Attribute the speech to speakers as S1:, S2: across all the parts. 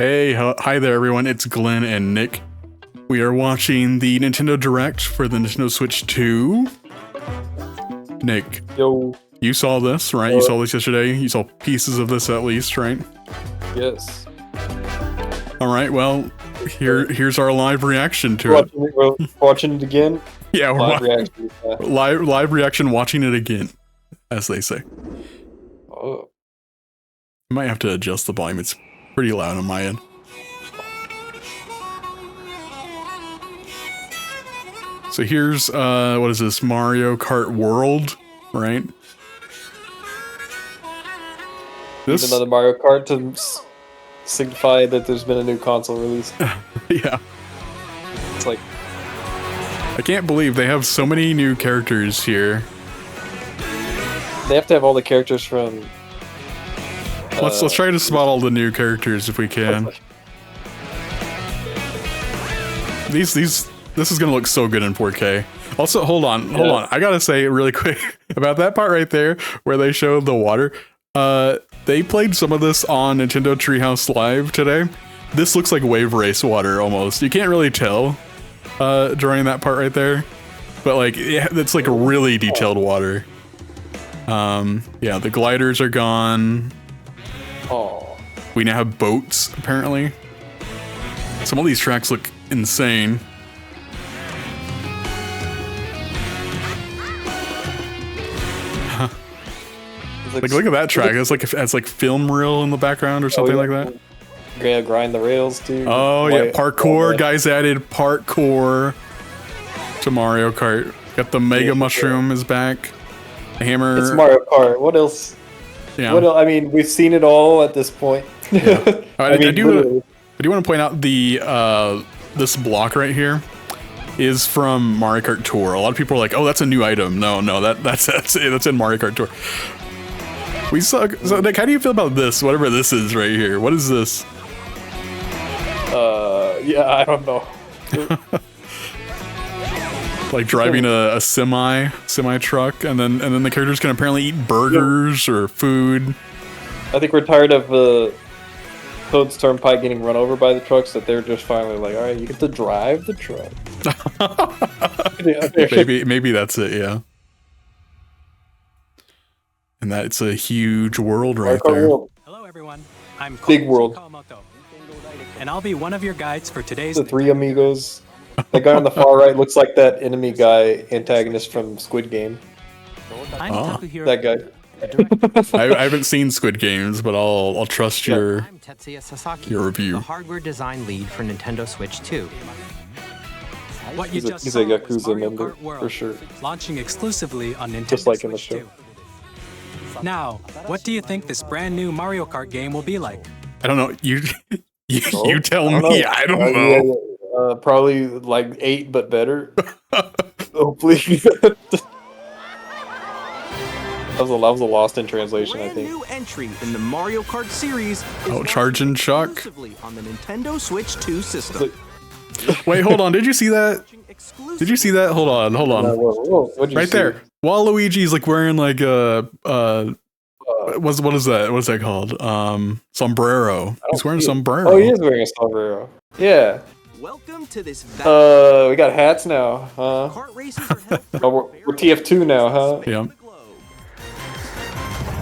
S1: Hey, hi there everyone, it's Glenn and Nick. We are watching the Nintendo Direct for the Nintendo Switch 2. Nick,
S2: Yo.
S1: you saw this, right? You saw this yesterday? You saw pieces of this at least, right?
S2: Yes.
S1: Alright, well, here's our live reaction to it.
S2: We're watching it again?
S1: Yeah, we're live reaction watching it again, as they say.
S2: Oh.
S1: I might have to adjust the volume, it's pretty loud on my end. So here's, what is this, Mario Kart World, right?
S2: This another Mario Kart to signify that there's been a new console release.
S1: Yeah.
S2: It's like...
S1: I can't believe they have so many new characters here.
S2: They have to have all the characters from...
S1: Let's try to spot all the new characters if we can. This is gonna look so good in 4K. Also, hold on. I gotta say really quick about that part right there where they showed the water. They played some of this on Nintendo Treehouse Live today. This looks like Wave Race water almost. You can't really tell during that part right there, but like it's like really detailed water. Yeah, the gliders are gone.
S2: Oh.
S1: We now have boats apparently. Some of these tracks look insane. Like look at that track. It's like film reel in the background or something like that.
S2: Yeah, grind the rails too.
S1: Oh yeah, parkour. Guys added parkour to Mario Kart. Got the Mega Mushroom is back. The hammer.
S2: It's Mario Kart. What else?
S1: Yeah.
S2: What else? I mean, we've seen it all at this point.
S1: Yeah. I do want to point out the this block right here is from Mario Kart Tour. A lot of people are like, "Oh, that's a new item." No, that's in Mario Kart Tour. We suck. So, Nick, how do you feel about this? Whatever this is right here. What is this?
S2: Yeah, I don't know.
S1: Like driving a semi truck, and then the characters can apparently eat burgers or food.
S2: I think we're tired of Toad's Turnpike getting run over by the trucks. That they're just finally like, all right, you get to drive the truck.
S1: maybe that's it. Yeah. And that's a huge world right there.
S3: Hello everyone, I'm
S2: Big World.
S3: And I'll be one of your guides for today's...
S2: The three amigos. The guy on the far right looks like that enemy guy, antagonist from Squid Game. That guy.
S1: I haven't seen Squid Games, but I'll trust your review.
S4: The hardware design lead for Nintendo Switch 2.
S3: What you just
S2: he's
S3: saw
S2: a Yakuza
S3: was Mario
S2: member,
S3: Kart World,
S2: for sure.
S3: launching exclusively on Nintendo
S2: Just like in the
S3: Switch
S2: show.
S3: 2. Now, what do you think this brand new Mario Kart game will be like?
S1: I don't know. You tell me. I don't know.
S2: Probably like 8, but better. Hopefully. That was a lost in translation, I think.
S5: New entry in the Mario Kart series.
S1: Oh, Charge and Chuck.
S5: On the Nintendo Switch 2 system.
S1: Wait, hold on. Did you see that? Did you see that? Hold on.
S2: What'd you
S1: right
S2: see?
S1: there. Waluigi's like wearing like a what is that? What's that called? Sombrero. He's wearing a sombrero.
S2: Oh, he is wearing a sombrero. Yeah.
S5: Welcome to this.
S2: We got hats now, huh?
S5: Kart races are held
S2: Oh, we're TF2 now, huh?
S1: Yeah.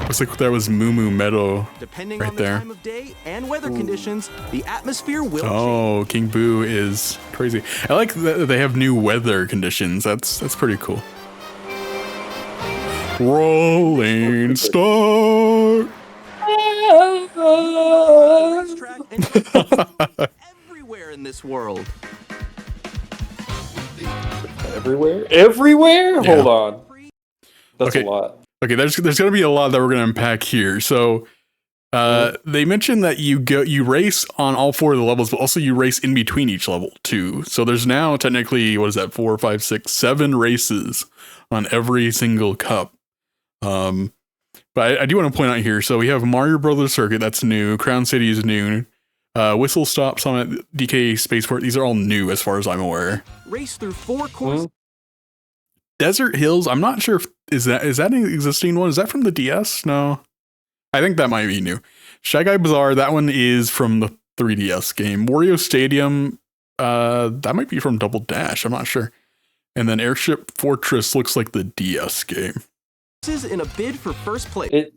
S1: Looks like that was Moo Moo Meadow
S5: Depending
S1: right
S5: on the
S1: there.
S5: time of day and weather conditions, the atmosphere will change.
S1: Oh, King Boo is crazy. I like that they have new weather conditions. That's pretty cool. Rolling Star.
S5: Track and everywhere in this world.
S2: Everywhere? Everywhere?
S1: Yeah.
S2: Hold on. That's
S1: Okay.
S2: a lot.
S1: Okay, there's gonna be a lot that we're gonna unpack here. So they mentioned that you race on all 4 of the levels, but also you race in between each level too. So there's now technically, what is that, 4, 5, 6, 7 races on every single cup. But I do want to point out here, so we have Mario Brothers Circuit, that's new. Crown City is new. Whistle Stop, Summit, DK Spaceport, these are all new as far as I'm aware.
S5: Race through 4 courses.
S1: Desert Hills, I'm not sure if is that an existing one? Is that from the DS? No. I think that might be new. Shy Guy Bazaar, that one is from the 3DS game. Wario Stadium, that might be from Double Dash. I'm not sure. And then Airship Fortress looks like the DS game.
S5: This is in a bid for first place.
S2: It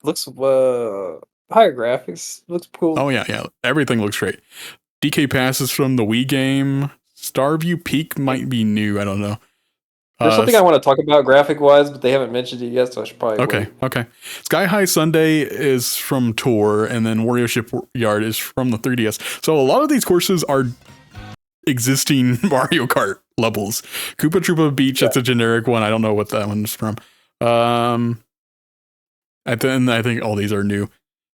S2: looks higher graphics. Looks cool.
S1: Oh yeah. Everything looks great. DK Pass is from the Wii game. Starview Peak might be new. I don't know.
S2: There's something I want to talk about graphic-wise, but they haven't mentioned it yet, so I should probably wait.
S1: Okay. Sky High Sunday is from Tour, and then Wario Shipyard is from the 3DS. So a lot of these courses are existing Mario Kart levels. Koopa Troopa Beach, that's a generic one. I don't know what that one's from. And then I think all these are new.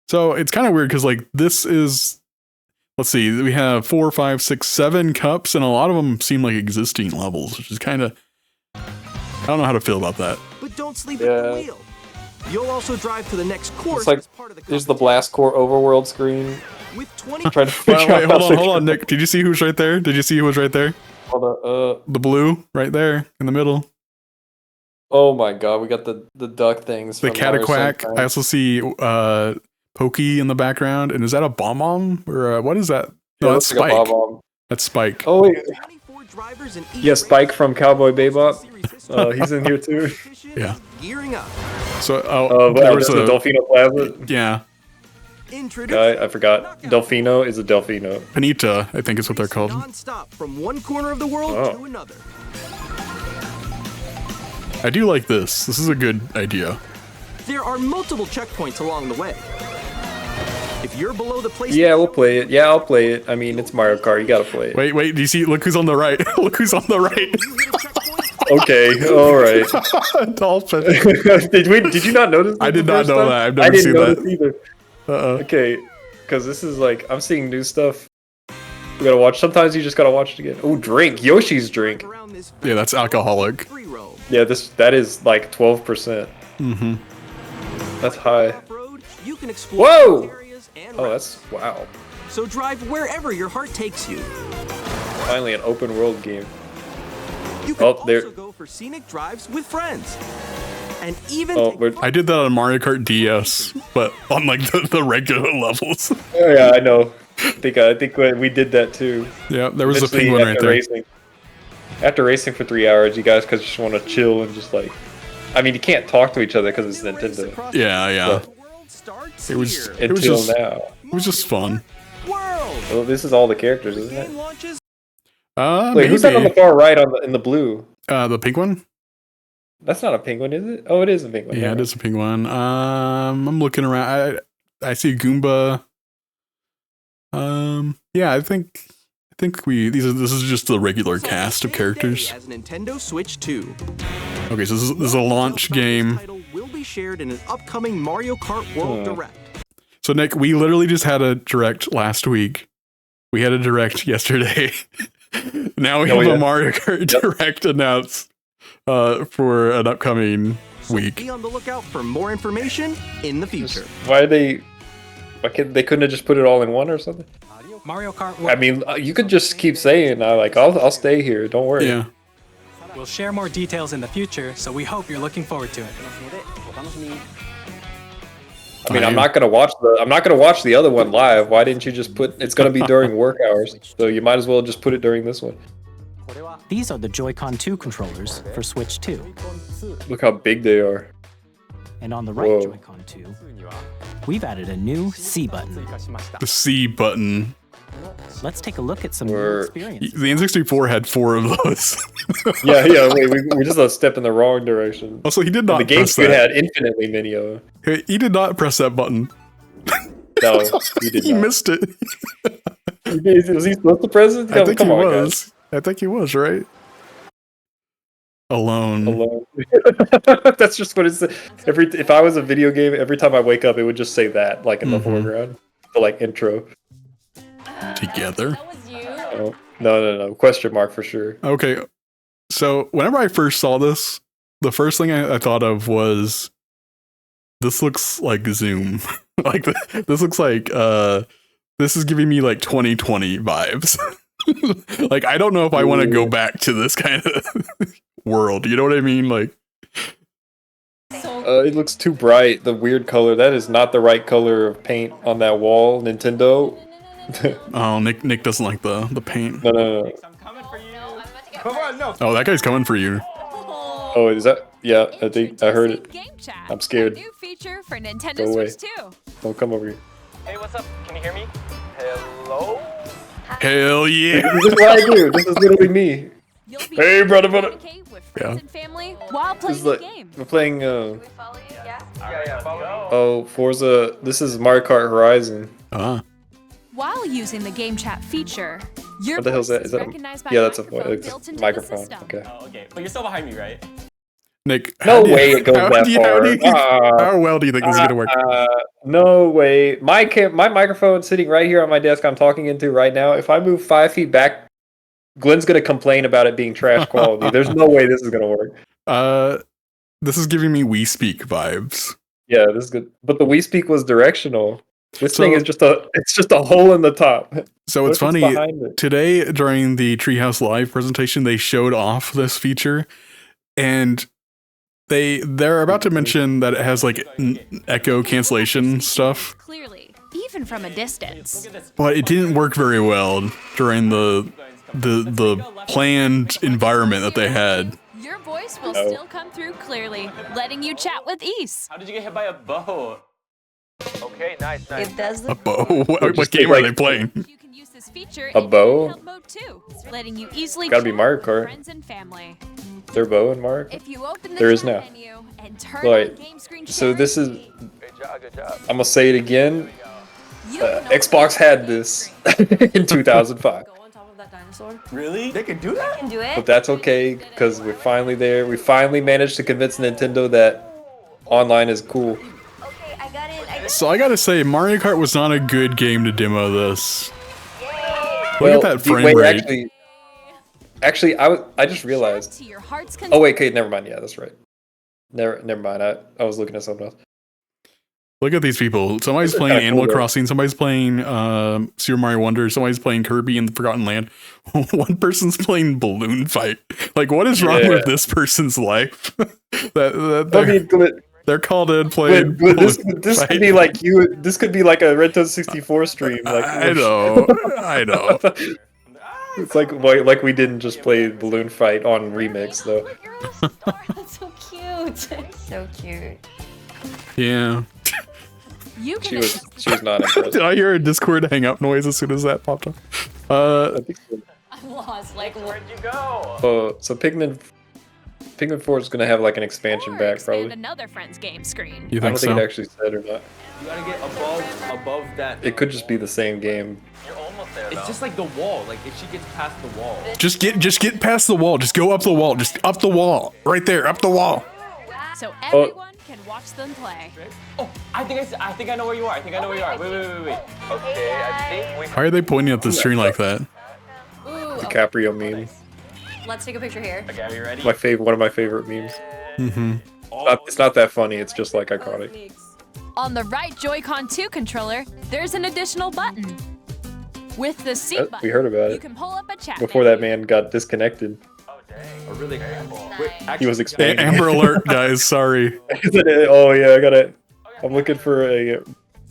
S1: So it's kind of weird because like this is, let's see, we have 4, 5, 6, 7 cups, and a lot of them seem like existing levels, which is kind of, I don't know how to feel about that.
S5: But don't sleep at the wheel. You'll also drive to the next course.
S2: It's like
S5: as part of the
S2: there's the Blast Core Overworld screen.
S5: with 20.
S2: Trying to figure out
S1: hold on, Nick. Did you see who's right there? Did you see who was right there?
S2: Hold on,
S1: the blue right there in the middle.
S2: Oh my god, we got the duck things.
S1: The Cataquack. I also see Pokey in the background. And is that a Bomb or what is that? No, that's
S2: like
S1: Spike.
S2: a
S1: That's Spike.
S2: Oh wait.
S5: 24 drivers in each
S2: Yeah, Spike from Cowboy Bebop.
S5: Series
S2: He's in here too.
S1: Yeah.
S5: Gearing up.
S1: So
S2: There was the Delfino Plaza.
S1: Yeah.
S5: Introduce
S2: I forgot. Delfino is a Delfino.
S1: Panita, I think is what they're called.
S5: non-stop from one corner of the world to another.
S1: I do like this. This is a good idea.
S5: There are multiple checkpoints along the way. If you're below the place,
S2: Yeah, we'll play it. Yeah, I'll play it. I mean, it's Mario Kart. You gotta play it.
S1: Wait, do you see? Look who's on the right. Look who's on the right.
S2: Okay, all right.
S1: Dolphin.
S2: Did you not notice?
S1: I did not know that. I've never seen that
S2: either. Okay, because this is like I'm seeing new stuff. We gotta watch. Sometimes you just gotta watch it again. Oh, drink Yoshi's drink.
S1: Yeah, that's alcoholic.
S2: Yeah, that is like 12%.
S1: Mm-hmm.
S2: That's high.
S5: You can explore
S2: Whoa!
S5: areas and
S2: Oh, that's wow.
S5: so drive wherever your heart takes you.
S2: Finally, an open world game.
S5: You can
S2: Oh, there-
S5: also go for scenic drives with friends. And even
S2: Oh,
S5: take
S2: we're-
S1: I did that on Mario Kart DS, but on like the regular levels.
S2: Oh, yeah, I know. I think we did that too.
S1: Yeah, there was a
S2: Eventually,
S1: penguin right
S2: after
S1: there.
S2: racing. After racing for 3 hours, you guys just want to chill and just like. I mean, you can't talk to each other because it's Nintendo.
S1: Yeah.
S5: the world starts
S1: It was-
S5: here.
S1: It was
S2: Until
S1: just-
S2: now.
S1: It was just fun.
S5: World.
S2: Well, this is all the characters, isn't it?
S5: Game launches.
S2: Wait, who's that on the far right in the blue?
S1: The penguin?
S2: That's not a penguin, is it? Oh, it is a penguin.
S1: Yeah, it is a penguin. I'm looking around. I see Goomba. Yeah, I think this is just the regular cast of characters.
S5: As Nintendo Switch 2.
S1: Okay, so this is a launch game.
S5: Title will be shared in an upcoming Mario Kart World Direct.
S1: So Nick, we literally just had a direct last week. We had a direct yesterday. Now we have a Mario Kart Direct announced for an upcoming week.
S5: Be on the lookout for more information in the future.
S2: Why they couldn't have just put it all in one or something?
S3: Mario Kart World.
S2: I mean, you could just keep saying, I'll stay here. Don't worry.
S1: Yeah.
S3: We'll share more details in the future, so we hope you're looking forward to it.
S2: I mean, I'm not gonna watch the other one live. Why didn't you just put? It's gonna be during work hours, so you might as well just put it during this one.
S6: These are the Joy-Con 2 controllers for Switch 2.
S2: Look how big they are.
S6: And on the right
S2: Whoa.
S6: Joy-Con 2, we've added a new C button.
S1: The C button.
S6: Let's take a look at some new
S2: Word.
S6: experiences.
S1: The N64 had 4 of those.
S2: Yeah. Wait, we're just a step in the wrong direction.
S1: Also, he did not
S2: The
S1: press
S2: GameCube
S1: that.
S2: had infinitely many of them.
S1: He did not press that button.
S2: No, he did
S1: He
S2: not.
S1: missed it.
S2: Was he supposed to press it?
S1: I think he
S2: Come on,
S1: was. I think he was, right? Alone.
S2: guys. Alone. That's just what it's. If I was a video game, every time I wake up, it would just say that, like in the foreground, the like intro.
S1: Together.
S2: Oh, no. Question mark for sure.
S1: Okay. So whenever I first saw this, the first thing I thought of was, this looks like Zoom. Like this looks like this is giving me like 2020 vibes. Like I don't know if I want to go back to this kind of world. You know what I mean? Like
S2: It looks too bright. The weird color. That is not the right color of paint on that wall, Nintendo.
S1: Oh, Nick doesn't like the paint.
S2: No.
S7: I'm coming for you. Come on, no.
S1: Oh, that guy's coming for you.
S2: Oh, is that? Yeah, I think I heard it.
S8: GameChat,
S2: I'm scared.
S8: a new feature for
S2: Go
S8: Nintendo
S2: away.
S8: Switch 2.
S2: Don't come over here.
S7: Hey, what's up? Can you hear me? Hello?
S1: Hell yeah!
S2: This is what I do. This is literally me.
S8: You'll be
S2: Hey,
S8: able to
S2: brother.
S8: communicate with friends and family while
S2: This
S8: playing
S2: is
S8: the
S2: like
S8: game.
S2: we're playing.
S7: Yeah, follow me.
S2: Oh, Forza. This is Mario Kart Horizon.
S8: While using the GameChat feature, your
S2: What the hell is
S8: voice
S2: that? Is that?
S8: recognized by
S2: Yeah, that's a
S8: microphone built into the
S2: microphone.
S8: system.
S2: Okay.
S7: Oh, okay. But you're still behind me, right?
S1: Nick,
S2: No
S1: how do you-
S2: way it goes
S1: how
S2: that
S1: do you- how do you think-
S2: far.
S1: How well do you think this is gonna work?
S2: No way. My microphone sitting right here on my desk. I'm talking into right now. If I move 5 feet back, Glenn's gonna complain about it being trash quality. There's no way this is gonna work.
S1: This is giving me We Speak vibes.
S2: Yeah, this is good. But the Wii Speak was directional. This
S1: So-
S2: thing is just a hole in the top.
S1: So
S2: What
S1: it's
S2: if
S1: funny.
S2: behind it?
S1: Today during the Treehouse Live presentation, they showed off this feature, and they're about to mention that it has like echo cancellation stuff,
S8: Clearly, even from a distance.
S1: but it didn't work very well during the planned environment that they had.
S8: Your voice will
S2: Oh.
S8: still come through clearly, letting you chat with ease.
S7: How did you get hit by a boat? Okay, nice.
S9: It does
S1: A
S9: look
S1: bow? What
S2: just
S1: game
S2: take,
S1: are
S2: like-
S1: they playing?
S8: You can use this feature
S2: A
S8: in
S2: bow?
S8: handheld mode too, letting you easily
S2: Gotta be
S8: chat
S2: Mario
S8: with
S2: Kart.
S8: friends and family.
S2: Is there bow in Mario?
S8: If you open the
S2: There is
S8: chat
S2: now.
S8: menu and turn
S2: Right.
S8: on game screen
S2: So
S8: sharing,
S2: this is.
S7: Good job.
S2: I'm gonna say it again.
S8: you can open
S2: Xbox had this in 2005,
S9: go on top of that dinosaur.
S7: Really? They can do that?
S9: Can do it.
S2: but that's okay because we're finally there. We finally managed to convince Nintendo that online is cool.
S9: Okay, I got it. I got
S1: So I gotta say, Mario Kart was not a good game to demo this. Look
S2: Well,
S1: at that frame
S2: wait,
S1: rate.
S2: actually, I just realized.
S8: to your heart's
S2: Oh wait, okay, never mind. Yeah, that's right. Never mind. I was looking at something else.
S1: Look at these people. Somebody's
S2: They're
S1: playing
S2: kinda
S1: Animal
S2: cool, though.
S1: Crossing. Somebody's playing Super Mario Wonder. Somebody's playing Kirby in the Forgotten Land. One person's playing Balloon Fight. Like, what is wrong
S2: Yeah.
S1: with this person's life? that
S2: I mean,
S1: they're called in playing.
S2: But this
S1: Balloon
S2: could
S1: Fight.
S2: be like you. This could be like a Red Toad 64 stream. Like
S1: I know. I know.
S2: It's like we didn't just play Balloon Fight on remix though.
S9: Look, you're a star. That's so cute. So cute.
S1: Yeah.
S8: You
S2: She
S8: can
S2: was not impressed.
S1: Did I hear a Discord hang up noise as soon as that popped up?
S2: I think so.
S9: I'm lost. Like,
S7: Where'd you go?
S2: So Pikmin 4 is gonna have like an expansion
S8: or
S2: back
S8: expand
S2: probably.
S8: another friend's game screen.
S1: You
S2: I don't
S1: think
S2: think it
S1: so?
S2: actually said or not.
S5: You gotta get above that.
S2: It could just be the same game.
S7: You're almost there,
S5: It's just like the wall. Like if she gets past the wall.
S1: Just get past the wall. Just go up the wall. Just up the wall. Right there, up the wall.
S8: So everyone can watch them play.
S7: Oh, I think I know where you are. I think I know where you are. Wait. Okay, I think we.
S1: Why are they pointing at the screen like that?
S9: ooh, okay,
S2: DiCaprio meme.
S9: let's take a picture here.
S7: Okay, are you ready?
S2: One of my favorite memes.
S1: Mm-hmm.
S2: It's not that funny. It's just like iconic.
S8: On the right Joy-Con 2 controller, there's an additional button. With the C button,
S2: We heard about
S8: you
S2: it
S8: can pull up a chat
S2: before
S8: menu.
S2: that man got disconnected.
S7: Oh,
S5: A really
S9: Nice.
S2: He was expanding.
S1: Amber Alert, guys. Sorry.
S2: Oh yeah, I'm looking for a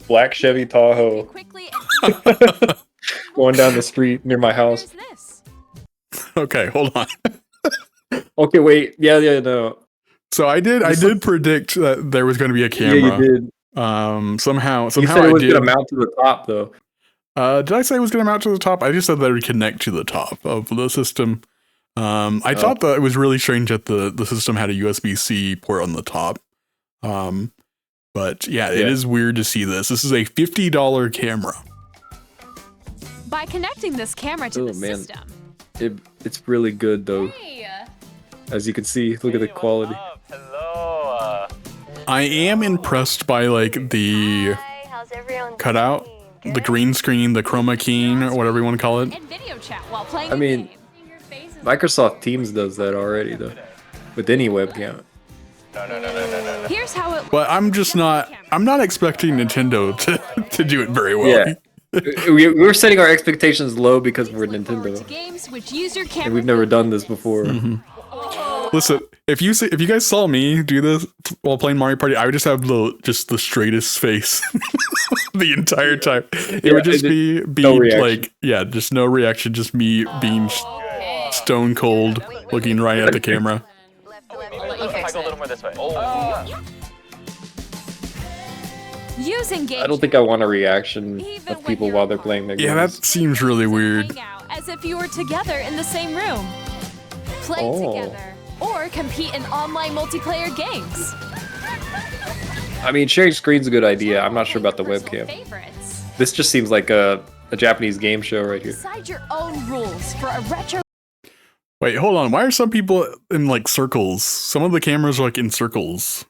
S2: black Chevy Tahoe
S8: Quickly
S2: going down the street near my house.
S8: Here's this.
S1: Okay, hold on.
S2: Okay, wait. Yeah, no.
S1: So I did predict that there was going to be a camera.
S2: Yeah, you did.
S1: Somehow
S2: You said
S1: I
S2: it was
S1: did.
S2: gonna mount to the top though.
S1: Did I say it was going to mount to the top? I just said that it would connect to the top of the system. I thought that it was really strange that the system had a USB-C port on the top. But yeah, it is weird to see this. This is a $50 camera.
S8: By connecting this camera to
S2: Oh,
S8: the
S2: man.
S8: system,
S2: It's really good though.
S9: Hey.
S2: As you can see, look at the quality.
S7: Hello.
S1: I am impressed by like the
S9: Hi, how's everyone
S1: cutout,
S9: doing?
S1: the
S9: Good?
S1: green screen, the chroma keying, or whatever you want to call it.
S8: and video chat while playing
S2: I
S8: the
S2: mean,
S8: game.
S2: Microsoft Teams does that already though, with any webcam.
S7: No.
S8: Here's how it
S1: But I'm just not. I'm not expecting Nintendo to do it very well.
S2: Yeah. We're setting our expectations low because we're
S8: Look forward to
S2: Nintendo,
S8: games which use your camera
S2: and we've never done this before.
S1: Mm-hmm.
S8: Oh,
S1: Listen, if you guys saw me do this while playing Mario Party, I would just have the straightest face the entire time. It would just be like, yeah, just no reaction, just me being stone cold, looking right at the camera.
S7: If I go a little more this way.
S8: Using game
S2: I don't think I want a reaction of people while they're playing their games.
S1: Yeah, that seems really weird.
S8: hang out as if you were together in the same room. Play together or compete in online multiplayer games.
S2: I mean, sharing screen's a good idea. I'm not sure about the webcam.
S8: Favorites.
S2: This just seems like a Japanese game show right here.
S8: Decide your own rules for a retro.
S1: Wait, hold on. Why are some people in like circles? Some of the cameras are like in circles.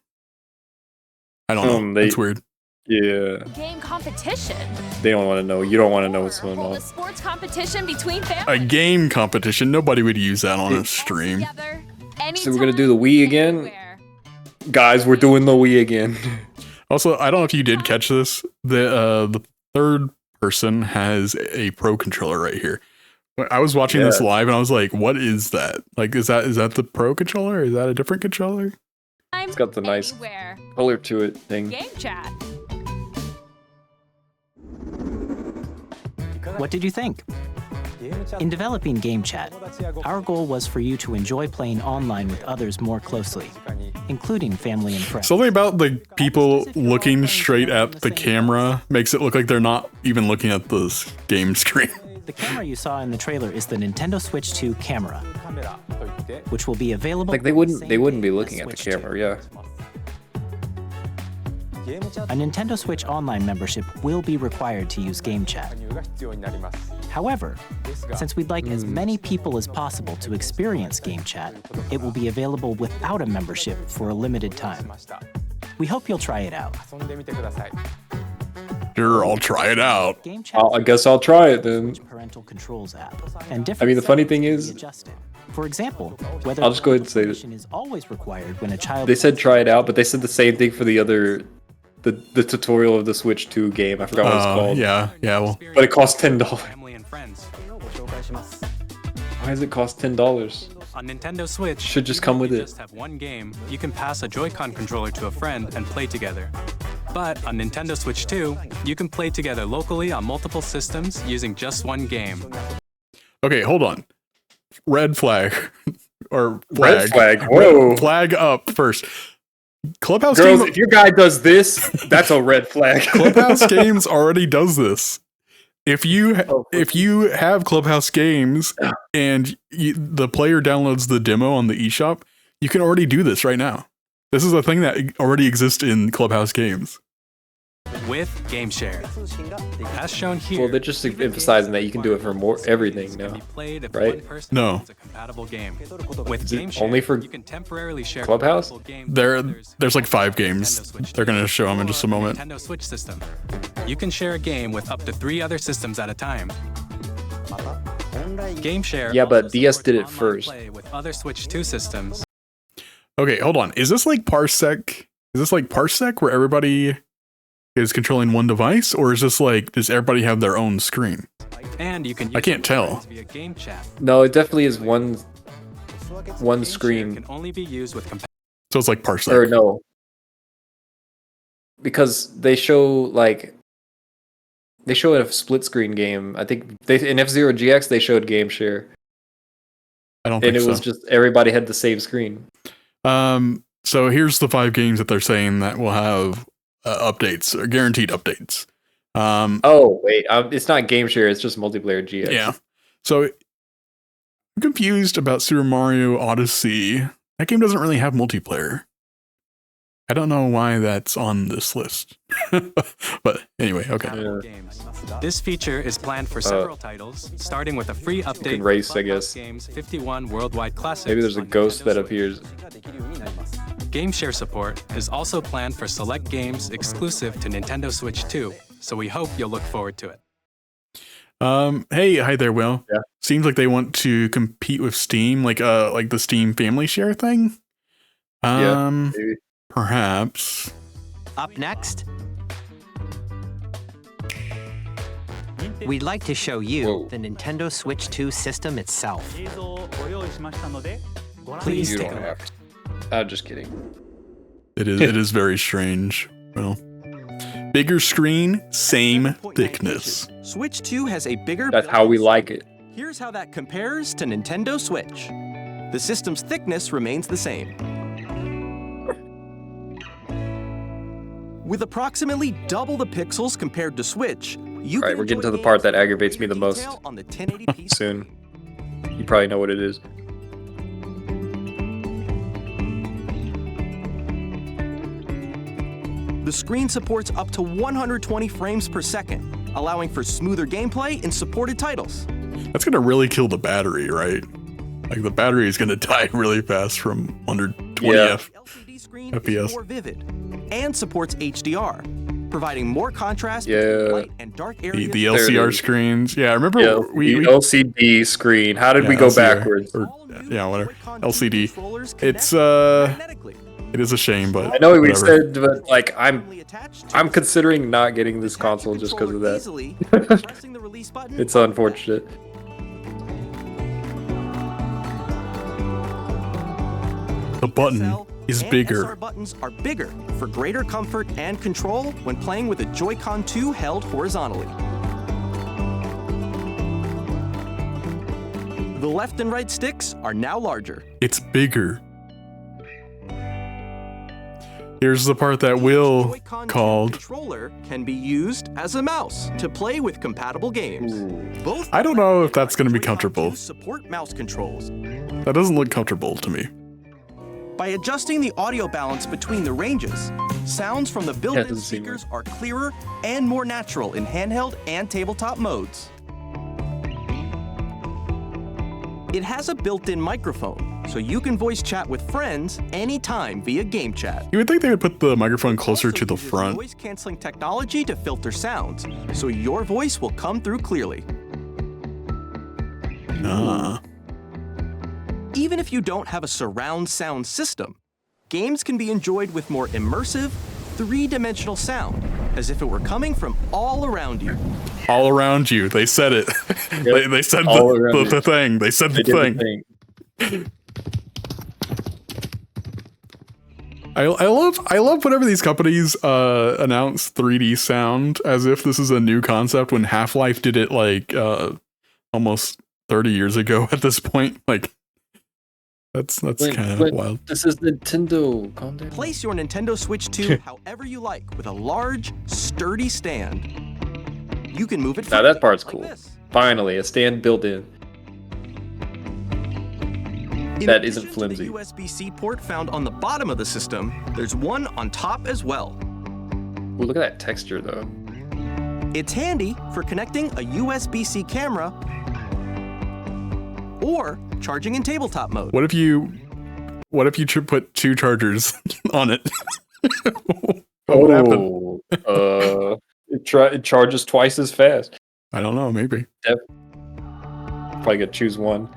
S1: I don't know. It's weird.
S2: Yeah.
S8: Game competition.
S2: They don't want to know. You don't want to know what's going
S8: Hold
S2: on.
S8: a sports competition between families.
S1: A game competition. Nobody would use that on a stream.
S8: Together,
S2: So we're gonna do the Wii again?
S8: anywhere.
S2: Guys, we're doing the Wii again.
S1: Also, I don't know if you did catch this. The third person has a pro controller right here. I was watching this live and I was like, "What is that? Like, is that the pro controller? Is that a different controller?"
S2: It's got the nice
S8: Anywhere.
S2: color to it thing.
S8: GameChat.
S6: What did you think? In developing GameChat, our goal was for you to enjoy playing online with others more closely, including family and friends.
S1: Something about the people looking straight at the camera makes it look like they're not even looking at the game screen.
S6: The camera you saw in the trailer is the Nintendo Switch 2 camera, which will be available.
S2: Like they wouldn't be looking at the
S6: Switch 2.
S2: camera, yeah.
S6: A Nintendo Switch Online membership will be required to use GameChat. However, since we'd like as many people as possible to experience GameChat, it will be available without a membership for a limited time. We hope you'll try it out.
S1: Sure, I'll try it out.
S6: GameChat
S2: I guess I'll try it then.
S6: parental controls app, and different
S2: I mean, the funny
S6: settings
S2: thing
S6: can be
S2: is-
S6: adjusted. For example, whether
S2: I'll just go ahead and say this.
S6: permission is always required when a child.
S2: They said try it out, but they said the same thing for the other, the tutorial of the Switch 2 game. I forgot what it's called.
S1: Yeah, well,
S2: But it costs $10.
S3: Family and friends.
S2: Why does it cost $10?
S3: On Nintendo Switch,
S2: Should just come with
S3: you
S2: it.
S3: just have one game. You can pass a Joy-Con controller to a friend and play together. But on Nintendo Switch 2, you can play together locally on multiple systems using just one game.
S1: okay, hold on. Red flag. Or
S2: Red
S1: flag.
S2: flag. Whoa.
S1: Flag up first. Clubhouse
S2: Girls,
S1: game,
S2: if your guy does this, that's a red flag.
S1: Clubhouse Games already does this. If you have Clubhouse Games and the player downloads the demo on the eShop, you can already do this right now. This is a thing that already exists in Clubhouse Games.
S3: With GameShare. As shown here,
S2: Well, they're just emphasizing that you can do it for everything
S3: can
S2: now.
S3: be played if
S2: right?
S3: one person
S1: No.
S3: owns a compatible game. With
S2: Is it
S3: GameShare,
S2: only for
S3: you can temporarily share
S2: Clubhouse?
S3: compatible games with others
S1: There's like 5
S3: Nintendo
S1: games.
S3: Switch
S1: They're gonna show them in just a moment.
S3: Nintendo Switch system. You can share a game with up to 3 other systems at a time. GameShare.
S2: Yeah, but
S3: also
S2: DS did
S3: supports
S2: it
S3: online
S2: first.
S3: play with other Switch 2 systems.
S1: Okay, hold on. Is this like Parsec? Is this like Parsec where everybody is controlling one device, or is this like does everybody have their own screen?
S3: And you can use
S1: I can't tell.
S3: via GameChat.
S2: No, it definitely is one
S3: GameShare
S2: screen.
S3: can only be used with
S1: So it's like Parsec.
S2: Or no. Because they show a split screen game. I think in F-Zero GX they showed GameShare.
S1: I don't think
S2: And it
S1: so.
S2: was just everybody had the same screen.
S1: So here's the 5 games that they're saying that will have updates, or guaranteed updates.
S2: Oh, wait. It's not GameShare, it's just multiplayer GX.
S1: Yeah. So I'm confused about Super Mario Odyssey. That game doesn't really have multiplayer. I don't know why that's on this list. But anyway, okay.
S3: compatible games. This feature is planned for several titles, starting with a free update
S2: can race,
S3: for
S2: I
S3: Clubhouse
S2: guess.
S3: Games 51 Worldwide Classics.
S2: Maybe there's a
S3: on
S2: ghost
S3: Nintendo
S2: that
S3: Switch.
S2: appears.
S3: GameShare support is also planned for select games exclusive to Nintendo Switch 2, so we hope you'll look forward to it.
S1: Hey, hi there, Will.
S2: Yeah.
S1: Seems like they want to compete with Steam, like the Steam Family Share thing.
S2: Yeah, maybe.
S1: Perhaps.
S4: Up next, we'd like to show you
S2: Whoa.
S4: the Nintendo Switch 2 system itself.
S6: Please
S2: You
S6: take
S2: don't
S6: a
S2: have
S6: look.
S2: to. I'm just kidding.
S1: It is very strange. Well, bigger screen, same thickness.
S5: Switch 2 has a bigger.
S2: That's how we like it.
S5: Here's how that compares to Nintendo Switch. The system's thickness remains the same. With approximately double the pixels compared to Switch, you
S2: Alright,
S5: can
S2: we're getting
S5: enjoy
S2: to the part
S5: games
S2: that aggravates
S5: in
S2: me the
S5: greater
S2: most.
S5: detail on the 1080p
S2: Soon. You probably know what it is.
S5: The screen supports up to 120 frames per second, allowing for smoother gameplay in supported titles.
S1: That's gonna really kill the battery, right? Like the battery is gonna die really fast from under 20
S2: Yeah.
S5: The LCD screen
S1: FPS.
S5: is more vivid and supports HDR, providing more contrast
S2: Yeah.
S5: between light and dark areas.
S1: The
S2: There it
S1: LCR
S2: is.
S1: screens. Yeah, I remember
S2: Yeah,
S1: we
S2: the LCD screen. How did
S1: yeah,
S2: we go
S1: LCR,
S2: backwards?
S1: or, yeah, whatever.
S5: Joy-Con
S1: LCD.
S5: controllers
S1: It's
S5: connect magnetically.
S1: it is a shame, but
S2: I know we
S1: whatever.
S2: said, but like I'm
S5: Attached to
S2: I'm
S5: the
S2: considering not getting this
S5: Detach your
S2: console just because of
S5: controller
S2: that.
S5: easily by pressing the release button
S2: It's
S5: on the back.
S2: unfortunate.
S1: The button
S5: XL
S1: is
S5: and
S1: bigger.
S5: SR buttons are bigger for greater comfort and control when playing with a Joy-Con 2 held horizontally. The left and right sticks are now larger.
S1: It's bigger. Here's the part that Will
S5: Joy-Con 2
S1: called.
S5: controller can be used as a mouse to play with compatible games. Both
S1: I don't know if
S5: the
S1: that's gonna be
S5: Joy-Con
S1: comfortable.
S5: 2 support mouse controls.
S1: That doesn't look comfortable to me.
S5: By adjusting the audio balance between the ranges, sounds from the built-in
S2: doesn't seem
S5: speakers are clearer and more natural in handheld and tabletop modes. It has a built-in microphone, so you can voice chat with friends anytime via GameChat.
S1: You would think they would put the microphone closer
S5: Also
S1: to the
S5: uses
S1: front.
S5: Voice-canceling technology to filter sounds, so your voice will come through clearly.
S1: Ah.
S5: Even if you don't have a surround sound system, games can be enjoyed with more immersive, three-dimensional sound, as if it were coming from all around you.
S1: All around you. They said it. They said
S2: All around
S1: the
S2: you.
S1: thing. They said the
S2: They did
S1: thing.
S2: the thing.
S1: I love whenever these companies announce 3D sound as if this is a new concept when Half-Life did it like almost 30 years ago at this point. Like that's kind of wild.
S2: This is Nintendo. Calm down.
S5: Place your Nintendo Switch 2 however you like with a large, sturdy stand. You can move it
S2: Now
S5: freely,
S2: that part's
S5: like
S2: cool.
S5: this.
S2: Finally, a stand built in.
S5: In
S2: That isn't
S5: addition
S2: flimsy.
S5: to the USB-C port found on the bottom of the system, there's one on top as well.
S2: Ooh, look at that texture though.
S5: It's handy for connecting a USB-C camera or charging in tabletop mode.
S1: What if you put two chargers on it? What would happen?
S2: It charges twice as fast.
S1: I don't know. Maybe.
S2: Probably gonna choose one.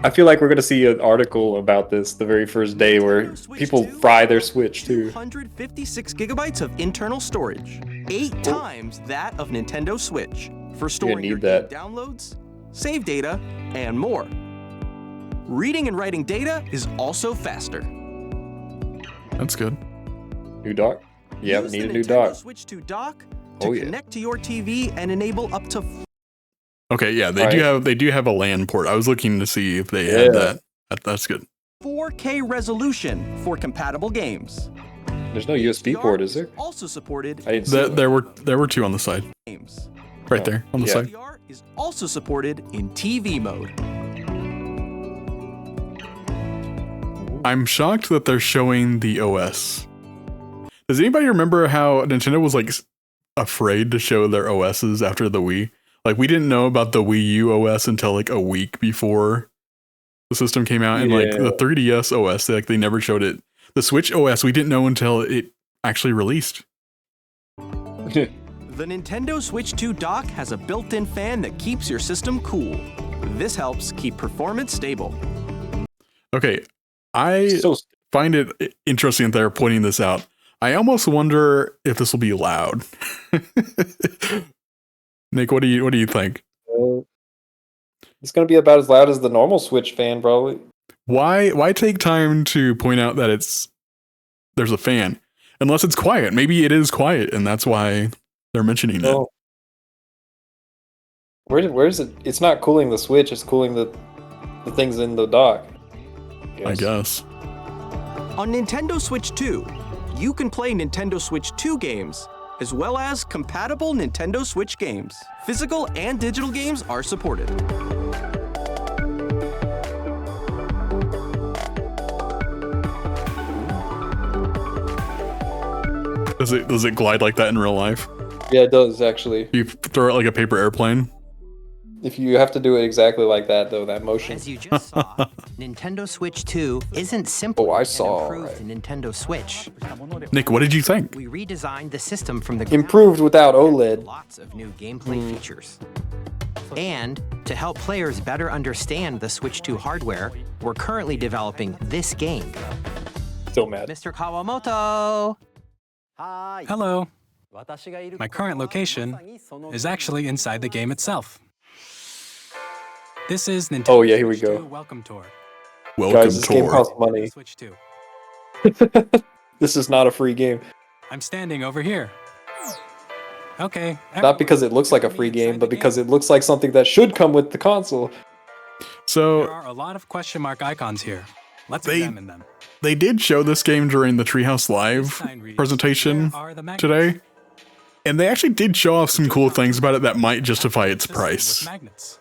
S2: I feel like we're gonna see an article about this the very first day where people fry their Switch too.
S5: 256 gigabytes of internal storage, 8 times that of Nintendo Switch, for storing your
S2: need
S5: game
S2: that.
S5: downloads, save data, and more. Reading and writing data is also faster.
S1: That's good.
S2: New dock? Yeah,
S5: Use
S2: need
S5: the
S2: a new
S5: Nintendo
S2: dock.
S5: Switch 2 dock to
S2: Oh, yeah.
S5: connect to your TV and enable up to
S1: Okay, yeah,
S2: Right.
S1: they do have a LAN port. I was looking to see if they had
S2: Yeah.
S1: that. That's good.
S5: 4K resolution for compatible games.
S2: There's no USB port, is there?
S5: Also supported
S2: I didn't see one.
S1: There were two on the side,
S5: games.
S1: right there on the
S2: Yeah.
S1: side.
S5: HDR is also supported in TV mode.
S1: I'm shocked that they're showing the OS. Does anybody remember how Nintendo was like afraid to show their OSs after the Wii? Like we didn't know about the Wii U OS until like a week before the system came out, and like the 3DS OS, they never showed it. The Switch OS we didn't know until it actually released.
S5: The Nintendo Switch 2 dock has a built-in fan that keeps your system cool. This helps keep performance stable.
S1: Okay, I
S2: So
S1: find it interesting that they're pointing this out. I almost wonder if this will be loud. Nick, what do you think?
S2: it's gonna be about as loud as the normal Switch fan, probably.
S1: why take time to point out that there's a fan unless it's quiet? Maybe it is quiet, and that's why they're mentioning it.
S2: Where's it? It's not cooling the Switch. It's cooling the things in the dock.
S1: I guess.
S5: On Nintendo Switch 2, you can play Nintendo Switch 2 games, as well as compatible Nintendo Switch games. Physical and digital games are supported.
S1: Does it glide like that in real life?
S2: Yeah, it does actually.
S1: You throw it like a paper airplane?
S2: If you have to do it exactly like that, though, that motion.
S4: As you just saw, Nintendo Switch 2 isn't simple
S2: I saw,
S4: and improved Nintendo Switch.
S1: Nick, what did you think?
S4: We redesigned the system from the
S2: improved without OLED.
S4: Lots of new gameplay features. And to help players better understand the Switch 2 hardware, we're currently developing this game.
S2: Still mad.
S4: Mr. Kawamoto!
S3: Hello. My current location is actually inside the game itself. This is Nintendo
S2: Oh yeah, here we
S3: Switch 2
S2: go.
S3: Welcome Tour.
S1: Welcome
S2: Guys, this game
S1: tour.
S2: costs money.
S3: Switch 2.
S2: This is not a free game.
S3: I'm standing over here. Okay.
S2: Not because it looks like a free game, but because it looks like something that should come with the console.
S3: There
S1: So
S3: are a lot of question mark icons here. Let's examine them.
S1: they did show this game during the Treehouse Live presentation today, and they actually did show off some cool things about it that might justify its price.
S3: Magnets.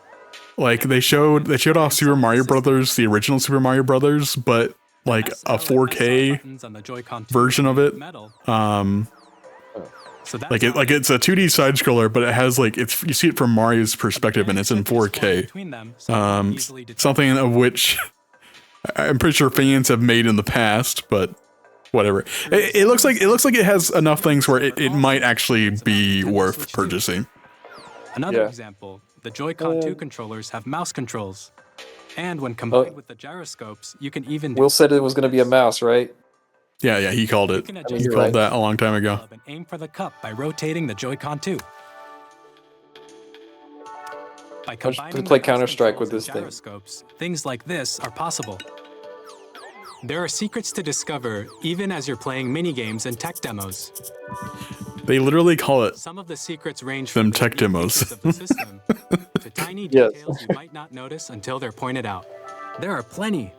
S1: Like they showed off Super Mario Brothers, the original Super Mario Brothers, but like a 4K version of it. Like it's a 2D side scroller, but it has like you see it from Mario's perspective, and it's in 4K. Something of which I'm pretty sure fans have made in the past, but whatever. It looks like it has enough things where it might actually be worth purchasing.
S3: Another example, the Joy-Con 2 controllers have mouse controls. And when combined with the gyroscopes, you can even
S2: Will said it was going to be a mouse, right?
S1: Yeah, he called it. He called that a long time ago.
S3: and aim for the cup by rotating the Joy-Con 2. By combining
S2: play
S3: the mouse
S2: Counter-Strike with
S3: controls
S2: this
S3: and
S2: thing.
S3: gyroscopes, things like this are possible. There are secrets to discover even as you're playing mini-games and tech demos.
S1: They literally call it
S3: Some of the secrets range
S1: them
S3: from the
S1: tech
S3: unique
S1: demos.
S3: features of the system to tiny details you might not notice until they're pointed out. There are plenty.